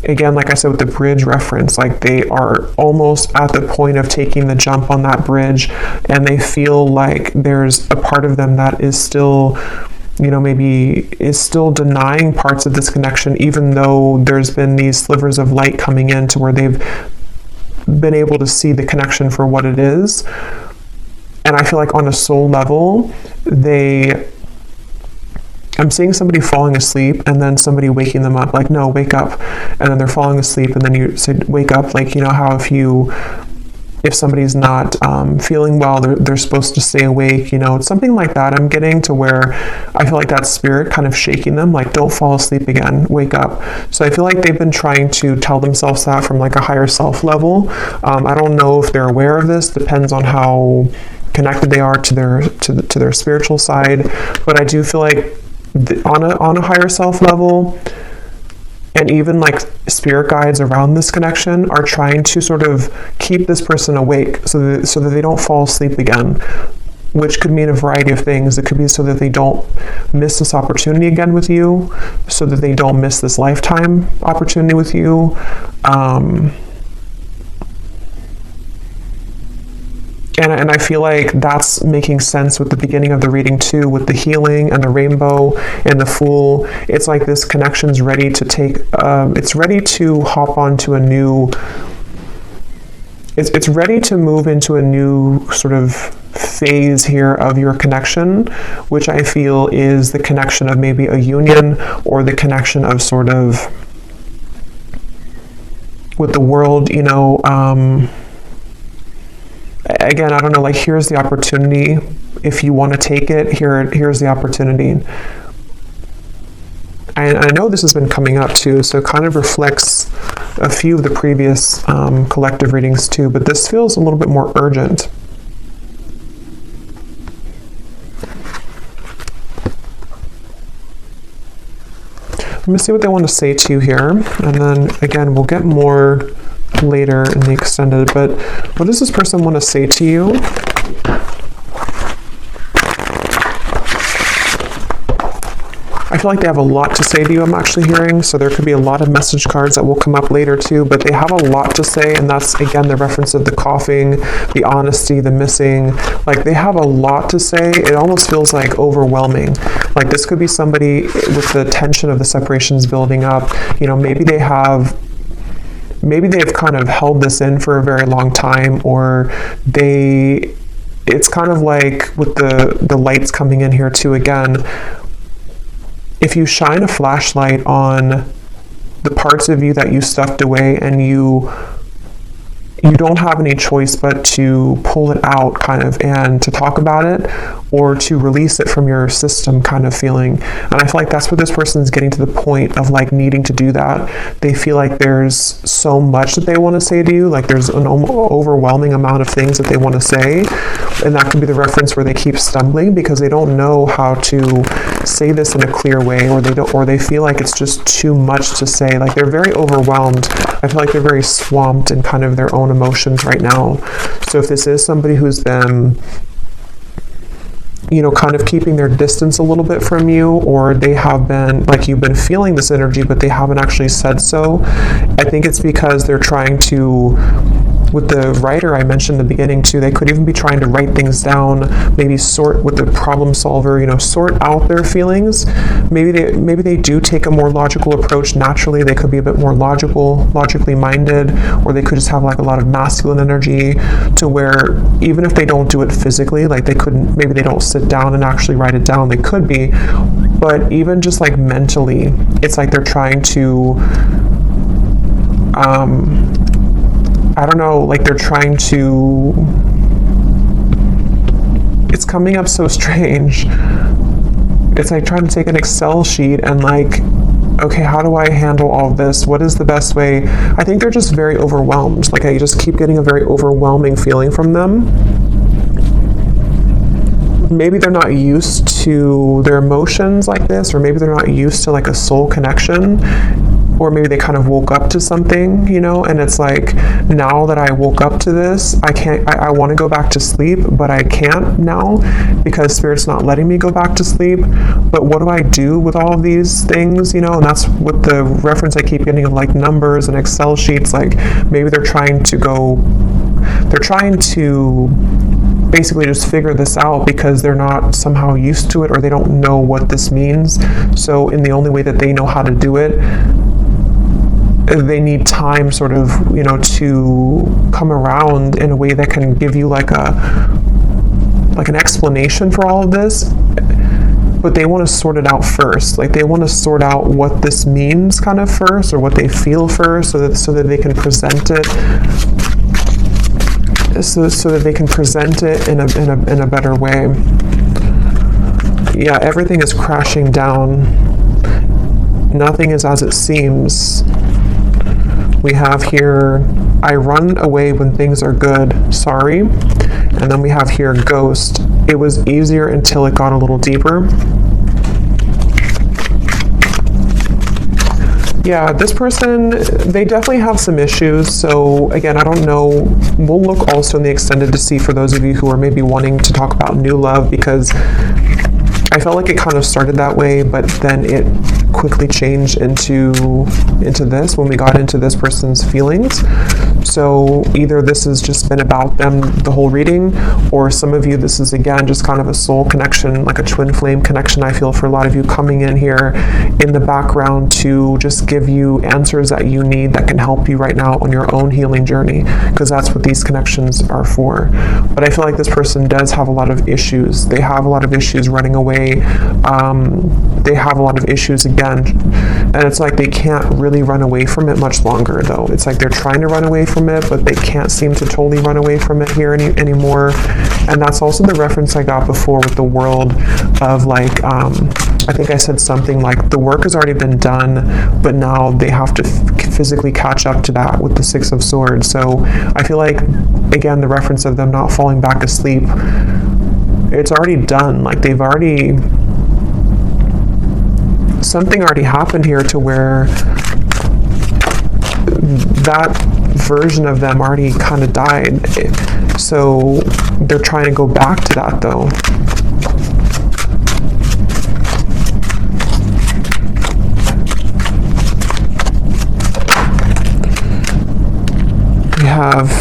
again, like I said with the bridge reference, like they are almost at the point of taking the jump on that bridge, and they feel like there's a part of them that is still, maybe is still denying parts of this connection, even though there's been these slivers of light coming in to where they've been able to see the connection for what it is. And I feel like on a soul level, I'm seeing somebody falling asleep and then somebody waking them up, like, no, wake up. And then they're falling asleep, and then you say, wake up. Like, how if somebody's not feeling well, they're supposed to stay awake, it's something like that. I'm getting to where I feel like that spirit kind of shaking them, like, don't fall asleep again, wake up. So I feel like they've been trying to tell themselves that from like a higher self level. I don't know if they're aware of this, depends on how connected they are to their spiritual side. But I do feel like on a higher self level, and even like spirit guides around this connection are trying to sort of keep this person awake so that they don't fall asleep again, which could mean a variety of things. It could be so that they don't miss this opportunity again with you, so that they don't miss this lifetime opportunity with you. And I feel like that's making sense with the beginning of the reading too, with the healing and the rainbow and the Fool. It's like this connection's ready to take, it's ready to hop onto a new, it's ready to move into a new sort of phase here of your connection, which I feel is the connection of maybe a union, or the connection of sort of with the world, again, I don't know, like, here's the opportunity. If you want to take it, here's the opportunity. And I know this has been coming up too, so it kind of reflects a few of the previous collective readings too, but this feels a little bit more urgent. Let me see what they want to say to you here, and then again, we'll get more later in the extended. But what does this person want to say to you? I feel like they have a lot to say to you, I'm actually hearing. So there could be a lot of message cards that will come up later too, but they have a lot to say. And that's, again, the reference of the coughing, the honesty, the missing. Like, they have a lot to say. It almost feels like overwhelming. Like, this could be somebody with the tension of the separations building up. Maybe they've kind of held this in for a very long time, or it's kind of like with the lights coming in here too, again, if you shine a flashlight on the parts of you that you stuffed away, and you don't have any choice but to pull it out kind of, and to talk about it, or to release it from your system kind of feeling. And I feel like that's what this person is getting to the point of, like, needing to do that. They feel like there's so much that they want to say to you, like there's an overwhelming amount of things that they want to say. And that could be the reference where they keep stumbling because they don't know how to say this in a clear way, or they feel like it's just too much to say. Like, they're very overwhelmed. I feel like they're very swamped in kind of their own emotions right now. So if this is somebody who's been, kind of keeping their distance a little bit from you, or they have been, like, you've been feeling this energy, but they haven't actually said so, I think it's because they're trying to, with the writer I mentioned in the beginning too, they could even be trying to write things down, maybe sort with the problem solver, sort out their feelings. Maybe they do take a more logical approach naturally. They could be a bit more logically minded, or they could just have like a lot of masculine energy to where even if they don't do it physically, like maybe they don't sit down and actually write it down. They could be, but even just like mentally, it's like they're trying to, I don't know, like they're trying to, it's coming up so strange. It's like trying to take an Excel sheet and like, okay, how do I handle all of this? What is the best way? I think they're just very overwhelmed. Like, I just keep getting a very overwhelming feeling from them. maybe they're not used to their emotions like this, or maybe they're not used to like a soul connection, or maybe they kind of woke up to something, you know, and it's like, now that I woke up to this, I want to go back to sleep, but I can't now because Spirit's not letting me go back to sleep. But what do I do with all of these things, you know? And that's what the reference I keep getting of like numbers and Excel sheets. Like maybe they're trying to basically just figure this out because they're not somehow used to it, or they don't know what this means. So in the only way that they know how to do it, they need time sort of, you know, to come around in a way that can give you like an explanation for all of this. But they want to sort it out first. Like they want to sort out what this means kind of first, or what they feel first, so that they can present it so that they can present it in a better way. Yeah, everything is crashing down. Nothing is as it seems. We have here, I run away when things are good, sorry. And then we have here, ghost. It was easier until it got a little deeper. Yeah, this person, they definitely have some issues. So again, I don't know. We'll look also in the extended to see for those of you who are maybe wanting to talk about new love, because I felt like it kind of started that way, but then it quickly changed into this when we got into this person's feelings. So either this has just been about them the whole reading, or some of you, this is again just kind of a soul connection, like a twin flame connection. I feel for a lot of you coming in here in the background to just give you answers that you need that can help you right now on your own healing journey, because that's what these connections are for. But I feel like this person does have a lot of issues. They have a lot of issues running away. They have a lot of issues again, and it's like they can't really run away from it much longer though. It's like they're trying to run away from it, but they can't seem to totally run away from it here anymore. And that's also the reference I got before with the world of like, I think I said something like the work has already been done, but now they have to physically catch up to that with the Six of Swords. So I feel like, again, the reference of them not falling back asleep, it's already done. Like they've already, something already happened here to where that version of them already kind of died. So they're trying to go back to that though. We have,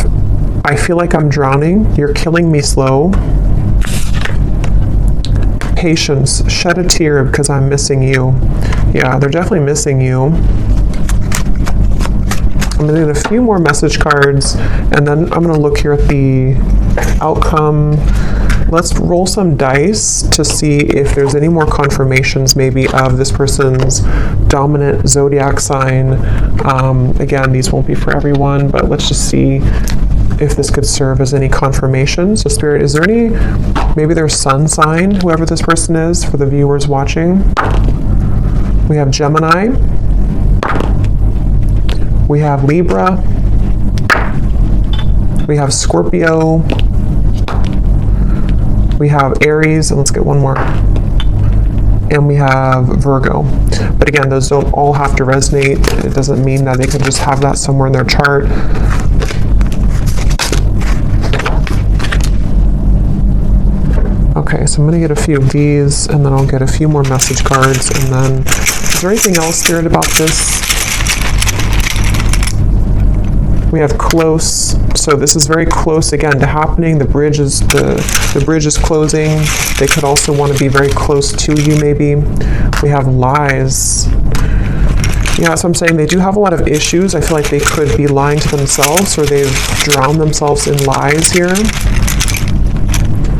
I feel like I'm drowning. You're killing me slow. Patience, shed a tear because I'm missing you. Yeah, they're definitely missing you. I'm going to get a few more message cards, and then I'm going to look here at the outcome. Let's roll some dice to see if there's any more confirmations maybe of this person's dominant zodiac sign. Again, these won't be for everyone, but let's just see if this could serve as any confirmation. So Spirit, is there any, maybe their sun sign, whoever this person is, for the viewers watching? We have Gemini. We have Libra. We have Scorpio. We have Aries, and let's get one more. And we have Virgo. But again, those don't all have to resonate. It doesn't mean that they could just have that somewhere in their chart. Okay, so I'm going to get a few of these, and then I'll get a few more message cards, and then, is there anything else, Spirit, about this? We have close, so this is very close again to happening. The bridge is the bridge is closing. They could also want to be very close to you, maybe. We have lies. Yeah, so I'm saying they do have a lot of issues. I feel like they could be lying to themselves, or they've drowned themselves in lies here.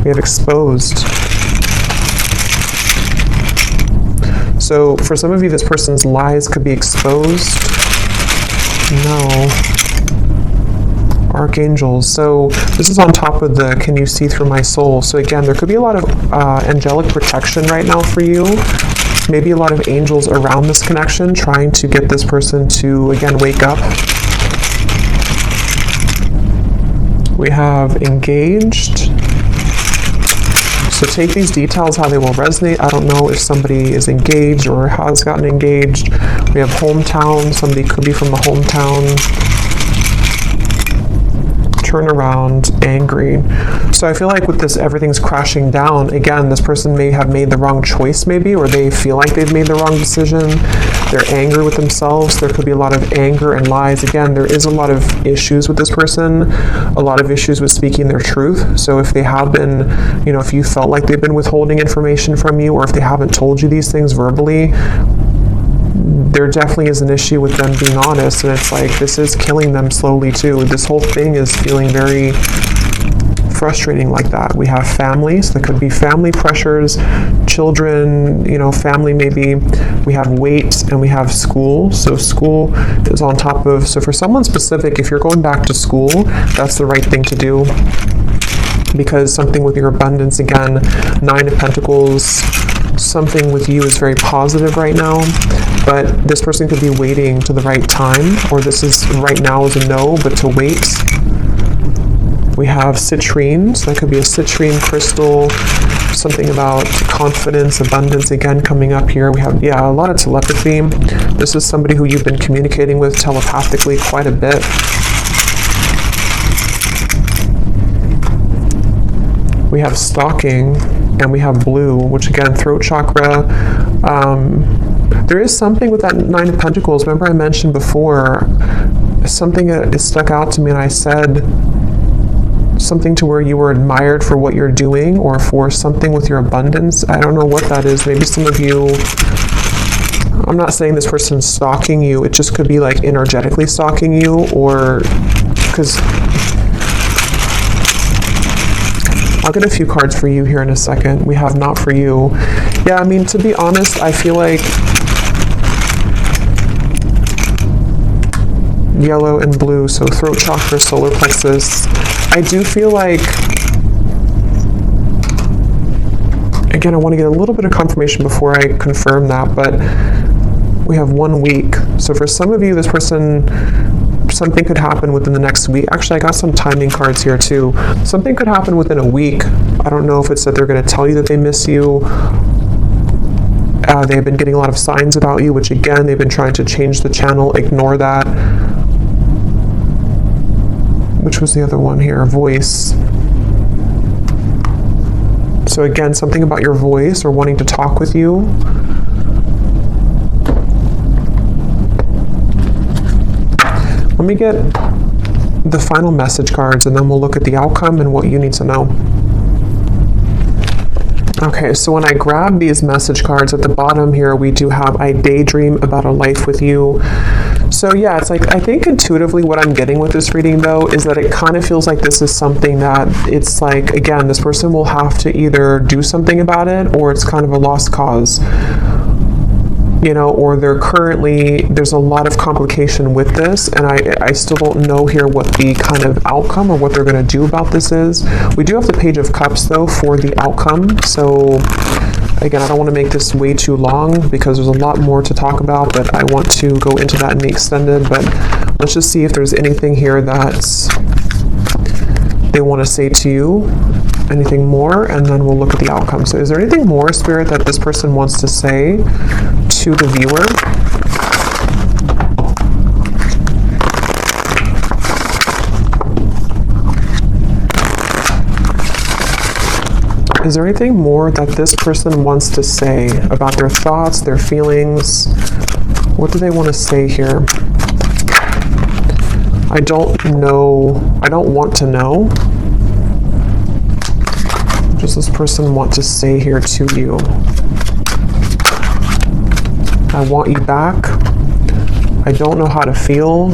We have exposed. So for some of you, this person's lies could be exposed. No. Archangels. So this is on top of the can you see through my soul. So again, there could be a lot of angelic protection right now for you. Maybe a lot of angels around this connection trying to get this person to, again, wake up. We have engaged. So take these details how they will resonate. I don't know if somebody is engaged or has gotten engaged. We have hometown. Somebody could be from a hometown. Turn around, angry. So I feel like with this, everything's crashing down. Again, this person may have made the wrong choice maybe, or they feel like they've made the wrong decision. They're angry with themselves. There could be a lot of anger and lies. Again, there is a lot of issues with this person, a lot of issues with speaking their truth. So if they have been, if you felt like they've been withholding information from you, or if they haven't told you these things verbally, there definitely is an issue with them being honest, and it's like this is killing them slowly too. This whole thing is feeling very frustrating like that. We have families. There could be family pressures, children, family maybe. We have weight, and we have school. So school is on top of, so for someone specific, if you're going back to school, that's the right thing to do, because something with your abundance, again, 9 of Pentacles, something with you is very positive right now, but this person could be waiting to the right time, or this is right now is a no, but to wait. We have citrine, so that could be a citrine crystal, something about confidence, abundance, again, coming up here. We have, a lot of telepathy. This is somebody who you've been communicating with telepathically quite a bit. We have stalking, and we have blue, which again, throat chakra. There is something with that 9 of Pentacles. Remember I mentioned before, something that stuck out to me, and I said something to where you were admired for what you're doing, or for something with your abundance. I don't know what that is. Maybe some of you, I'm not saying this person's stalking you. It just could be like energetically stalking you, or because I'll get a few cards for you here in a second. We have not for you. Yeah, I mean, to be honest, I feel like yellow and blue, so throat chakra, solar plexus. I do feel like, again, I want to get a little bit of confirmation before I confirm that, but we have 1 week. So for some of you, this person, something could happen within the next week. Actually, I got some timing cards here too. Something could happen within a week. I don't know if it's that they're going to tell you that they miss you. They've been getting a lot of signs about you, which again, they've been trying to change the channel. Ignore that. Which was the other one here? Voice. So again, something about your voice, or wanting to talk with you. Let me get the final message cards, and then we'll look at the outcome and what you need to know. Okay, so when I grab these message cards at the bottom here, we do have, I daydream about a life with you. So yeah, it's like, I think intuitively what I'm getting with this reading though, is that it kind of feels like this is something that it's like, again, this person will have to either do something about it, or it's kind of a lost cause. Or they're currently, there's a lot of complication with this, and I still don't know here what the kind of outcome or what they're going to do about this is. We do have the Page of Cups, though, for the outcome. So, again, I don't want to make this way too long, because there's a lot more to talk about, but I want to go into that in the extended. But let's just see if there's anything here that they want to say to you, anything more, and then we'll look at the outcome. So is there anything more, Spirit, that this person wants to say to the viewer? Is there anything more that this person wants to say about their thoughts, their feelings? What do they want to say here? I don't know. I don't want to know. What does this person want to say here to you? I want you back. I don't know how to feel.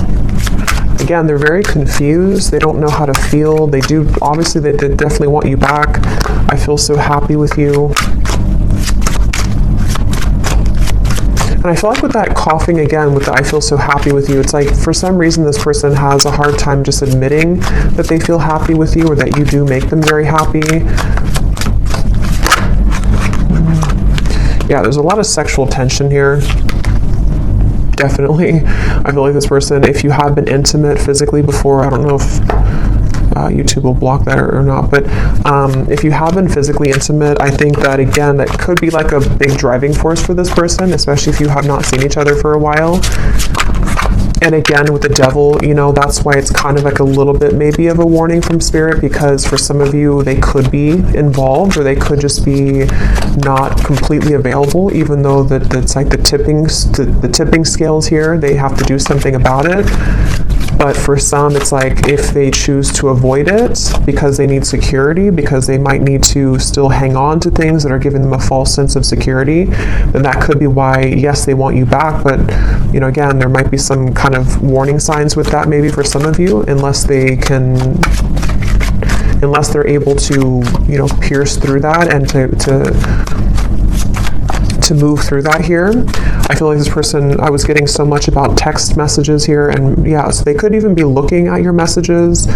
Again, they're very confused. They don't know how to feel. They do, obviously, they definitely want you back. I feel so happy with you. And I feel like with that coughing again, with the I feel so happy with you, it's like for some reason this person has a hard time just admitting that they feel happy with you, or that you do make them very happy. Yeah, there's a lot of sexual tension here. Definitely. I feel like this person, if you have been intimate physically before, I don't know if YouTube will block that or not. But if you have been physically intimate, I think that, again, that could be like a big driving force for this person, especially if you have not seen each other for a while. And again, with the devil, that's why it's kind of like a little bit maybe of a warning from spirit, because for some of you, they could be involved, or they could just be not completely available, even though it's like the tipping scales here, they have to do something about it. But for some, it's like if they choose to avoid it because they need security, because they might need to still hang on to things that are giving them a false sense of security, then that could be why, yes, they want you back. But, again, there might be some kind of warning signs with that maybe for some of you, unless they're able to, pierce through that and to move through that here. I feel like this person, I was getting so much about text messages here, and yeah, so they could even be looking at your messages.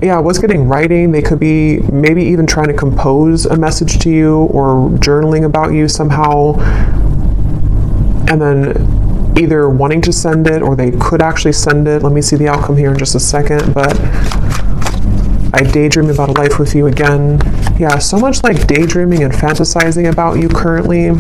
Yeah, I was getting writing. They could be maybe even trying to compose a message to you or journaling about you somehow, and then either wanting to send it or they could actually send it. Let me see the outcome here in just a second, but I daydream about a life with you again. Yeah, so much like daydreaming and fantasizing about you currently.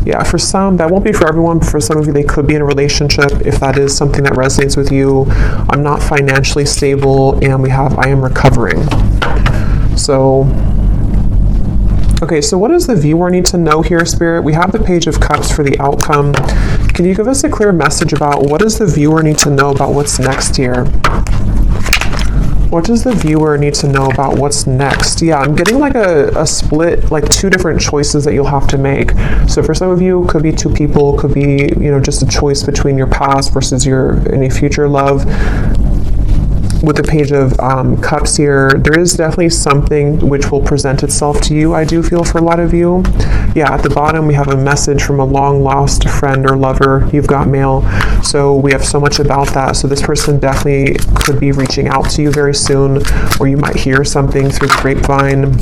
Yeah, for some, that won't be for everyone, but for some of you, they could be in a relationship if that is something that resonates with you. I'm not financially stable, and we have I am recovering. So, okay, so what does the viewer need to know here, Spirit? We have the Page of Cups for the outcome. Can you give us a clear message about what does the viewer need to know about what's next here? What does the viewer need to know about what's next? Yeah, I'm getting like a split, like two different choices that you'll have to make. So for some of you, it could be two people, could be, just a choice between your past versus your any future love. With the Page of Cups here, there is definitely something which will present itself to you, I do feel, for a lot of you. Yeah, at the bottom we have a message from a long-lost friend or lover. You've got mail. So we have so much about that. So this person definitely could be reaching out to you very soon, or you might hear something through the grapevine.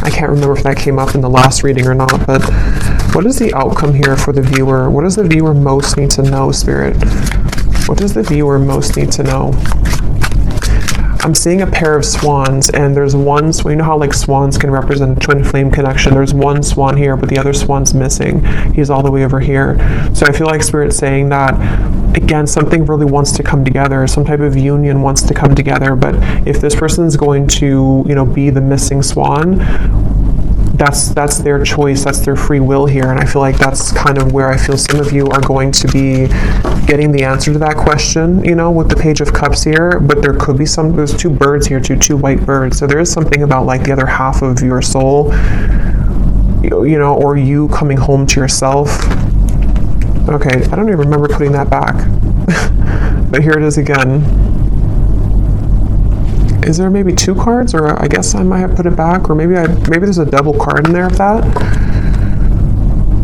I can't remember if that came up in the last reading or not, but what is the outcome here for the viewer? What does the viewer most need to know, Spirit? What does the viewer most need to know? I'm seeing a pair of swans, and there's one, you know how like swans can represent a twin flame connection. There's one swan here, but the other swan's missing. He's all the way over here. So I feel like Spirit's saying that, again, something really wants to come together. Some type of union wants to come together. But if this person's going to, be the missing swan, that's their choice, that's their free will here, and I feel like that's kind of where I feel some of you are going to be getting the answer to that question, with the Page of Cups here. But there could be there's two birds here, two white birds, so there is something about like the other half of your soul, or you coming home to yourself. Okay, I don't even remember putting that back, but here it is again. Is there maybe two cards, or I guess I might have put it back, or maybe there's a double card in there of that.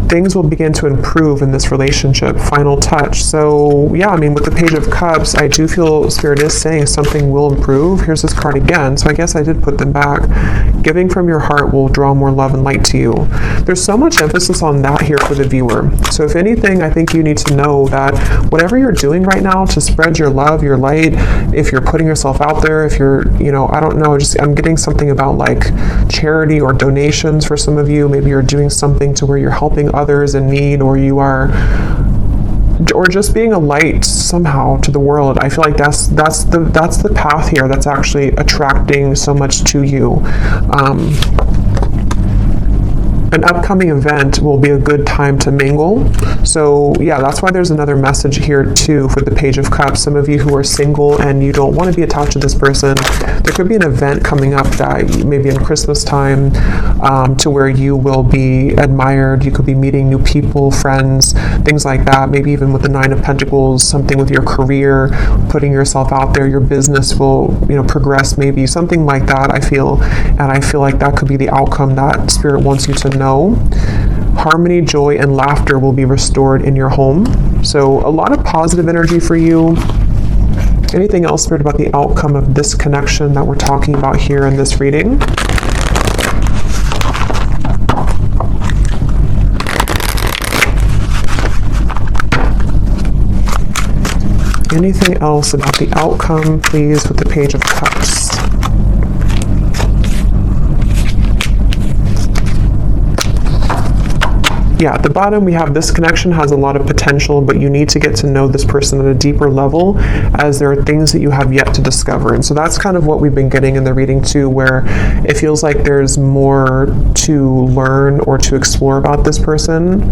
Things will begin to improve in this relationship. Final touch. So yeah, with the Page of Cups, I do feel Spirit is saying something will improve. Here's this card again. So I guess I did put them back. Giving from your heart will draw more love and light to you. There's so much emphasis on that here for the viewer. So if anything, I think you need to know that whatever you're doing right now to spread your love, your light, if you're putting yourself out there, if you're, I don't know, I'm getting something about like charity or donations for some of you. Maybe you're doing something to where you're helping others in need, or just being a light somehow to the world. I feel like that's the path here that's actually attracting so much to you. An upcoming event will be a good time to mingle. So yeah, that's why there's another message here too for the Page of Cups. Some of you who are single and you don't want to be attached to this person, there could be an event coming up that maybe in Christmas time, to where you will be admired. You could be meeting new people, friends, things like that. Maybe even with the Nine of Pentacles, something with your career, putting yourself out there, your business will, progress, maybe something like that, I feel. And I feel like that could be the outcome that Spirit wants you to know. Harmony, joy, and laughter will be restored in your home. So a lot of positive energy for you. Anything else, Spirit, about the outcome of this connection that we're talking about here in this reading? Anything else about the outcome, please, with the Page of Cups? Yeah, at the bottom we have this connection has a lot of potential, but you need to get to know this person at a deeper level, as there are things that you have yet to discover. And so that's kind of what we've been getting in the reading too, where it feels like there's more to learn or to explore about this person.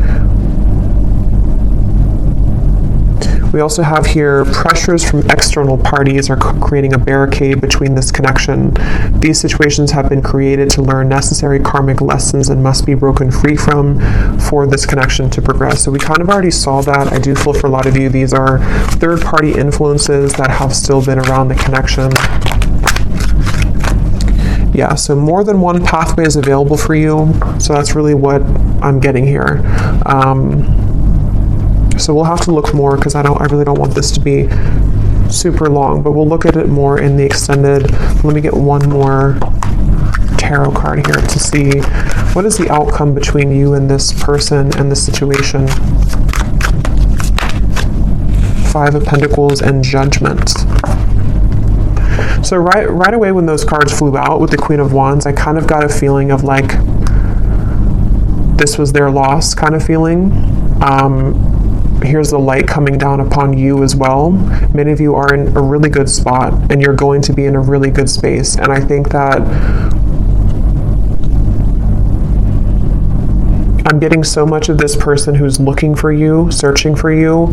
We also have here pressures from external parties are creating a barricade between this connection. These situations have been created to learn necessary karmic lessons and must be broken free from for this connection to progress. So we kind of already saw that. I do feel for a lot of you, these are third-party influences that have still been around the connection. Yeah, so more than one pathway is available for you. So that's really what I'm getting here. So we'll have to look more, because I really don't want this to be super long, but we'll look at it more in the extended. Let me get one more tarot card here to see what is the outcome between you and this person and the situation. Five of Pentacles and Judgment. So right away when those cards flew out with the Queen of Wands, I kind of got a feeling of like this was their loss kind of feeling. Here's the light coming down upon you as well. Many of you are in a really good spot, and you're going to be in a really good space. And I think that I'm getting so much of this person who's looking for you, searching for you,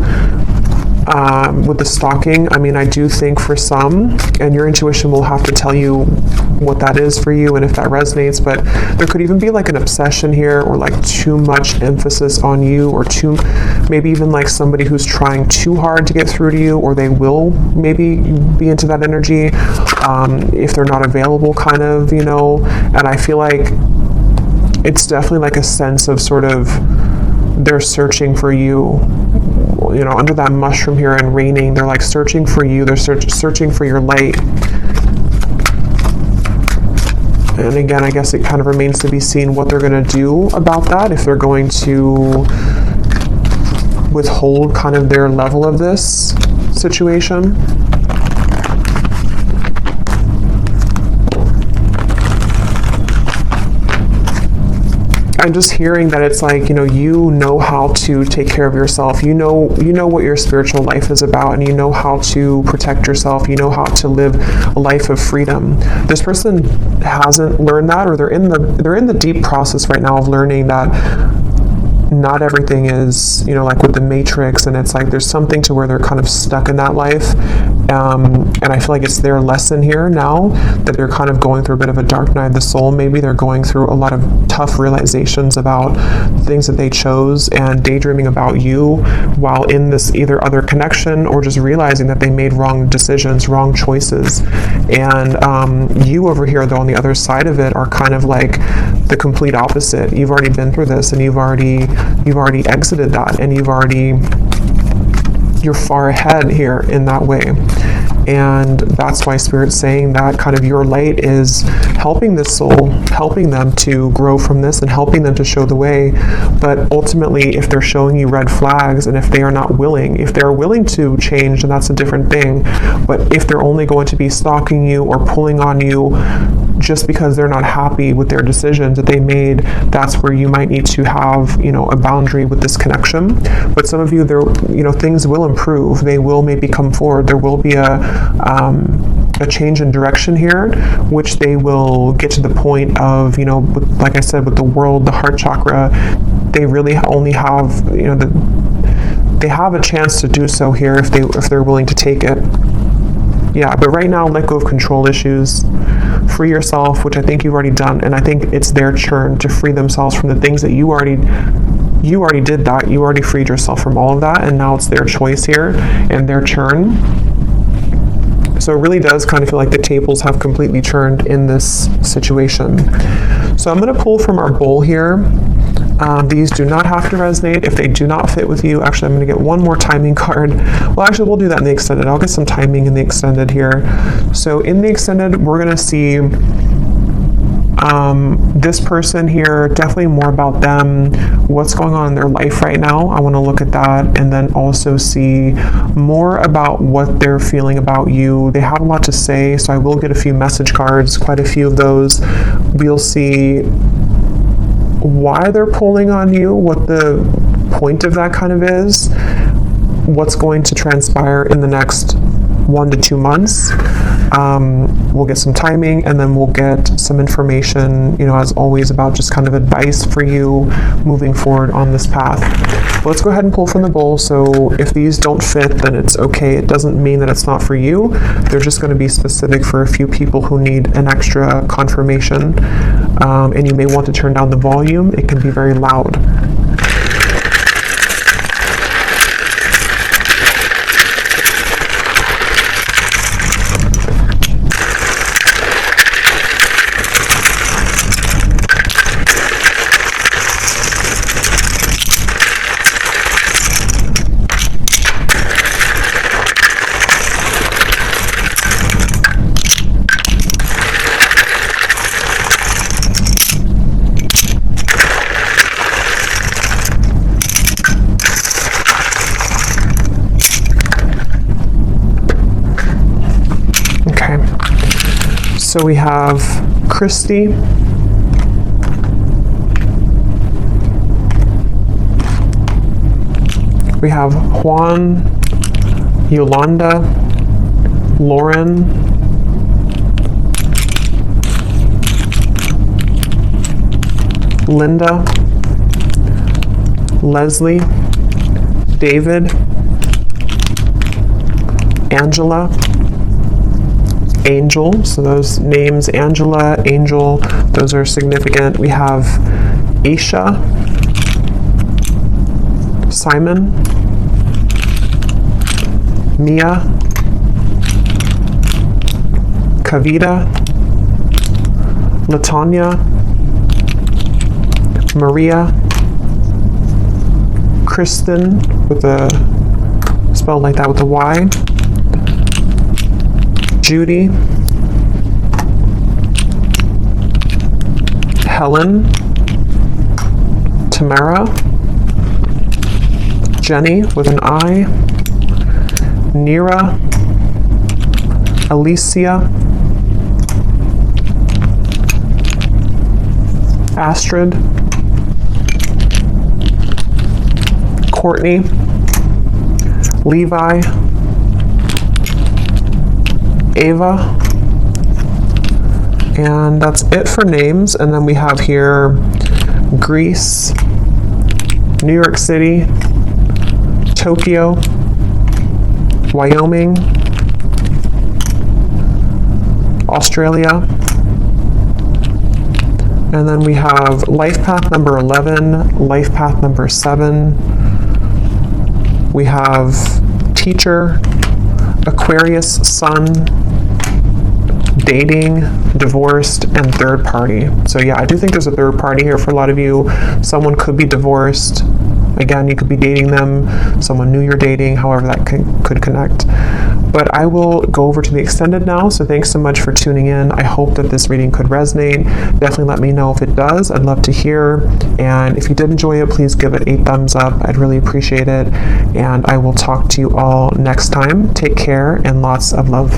with the stalking. I mean, I do think for some, and your intuition will have to tell you what that is for you and if that resonates, but there could even be like an obsession here, or like too much emphasis on you, or maybe even like somebody who's trying too hard to get through to you, or they will maybe be into that energy if they're not available, kind of, you know. And I feel like it's definitely like a sense of sort of they're searching for you, you know, under that mushroom here and raining. They're like searching for you. They're searching for your light. And again, I guess it kind of remains to be seen what they're going to do about that, if they're going to withhold kind of their level of this situation. I'm just hearing that it's like, you know how to take care of yourself. You know what your spiritual life is about, and you know how to protect yourself. You know how to live a life of freedom. This person hasn't learned that, or they're in the deep process right now of learning that not everything is, like with the Matrix, and it's like there's something to where they're kind of stuck in that life. And I feel like it's their lesson here now that they're kind of going through a bit of a dark night of the soul. Maybe they're going through a lot of tough realizations about things that they chose, and daydreaming about you while in this either other connection, or just realizing that they made wrong decisions, wrong choices. And you over here, though, on the other side of it, are kind of like the complete opposite. You've already been through this, and you've already exited that, and you're far ahead here in that way. And that's why Spirit's saying that kind of your light is helping this soul, helping them to grow from this, and helping them to show the way. But ultimately, if they're showing you red flags, and if they are not willing, if they're willing to change, then that's a different thing. But if they're only going to be stalking you or pulling on you just because they're not happy with their decisions that they made, that's where you might need to have, a boundary with this connection. But some of you, things will improve. They will maybe come forward. There will be a change in direction here, which they will get to the point of, like I said, with the world, the heart chakra, they really only have, they have a chance to do so here if they're willing to take it. Yeah, but right now, let go of control issues, free yourself, which I think you've already done, and I think it's their turn to free themselves from the things that you already did that. You already freed yourself from all of that, and now it's their choice here and their turn. So it really does kind of feel like the tables have completely turned in this situation. So I'm going to pull from our bowl here. These do not have to resonate if they do not fit with you. Actually, I'm going to get one more timing card. Well, actually, we'll do that in the extended. I'll get some timing in the extended here. So in the extended, we're going to see This person here, definitely more about them, what's going on in their life right now. I want to look at that and then also see more about what they're feeling about you. They have a lot to say, so I will get a few message cards, quite a few of those. We'll see why they're pulling on you, what the point of that kind of is, what's going to transpire in the next 1 to 2 months. We'll get some timing, and then we'll get some information, as always, about just kind of advice for you moving forward on this path. Let's go ahead and pull from the bowl. So if these don't fit, then it's okay. It doesn't mean that it's not for you. They're just going to be specific for a few people who need an extra confirmation. And you may want to turn down the volume. It can be very loud. So we have Christy, we have Juan, Yolanda, Lauren, Linda, Leslie, David, Angela, Angel. So those names, Angela, Angel, those are significant. We have Isha, Simon, Mia, Kavita, Latanya, Maria, Kristen with a spelled like that with a Y, Judy, Helen, Tamara, Jenny with an I, Nira, Alicia, Astrid, Courtney, Levi, Ava, and that's it for names. And then we have here Greece, New York City, Tokyo, Wyoming, Australia, and then we have life path number 11, life path number 7. We have teacher, Aquarius, sun, dating, divorced, and third party. So yeah, I do think there's a third party here for a lot of you. Someone could be divorced. Again, you could be dating them. Someone new you're dating, however that could connect. But I will go over to the extended now. So thanks so much for tuning in. I hope that this reading could resonate. Definitely let me know if it does. I'd love to hear. And if you did enjoy it, please give it a thumbs up. I'd really appreciate it. And I will talk to you all next time. Take care and lots of love.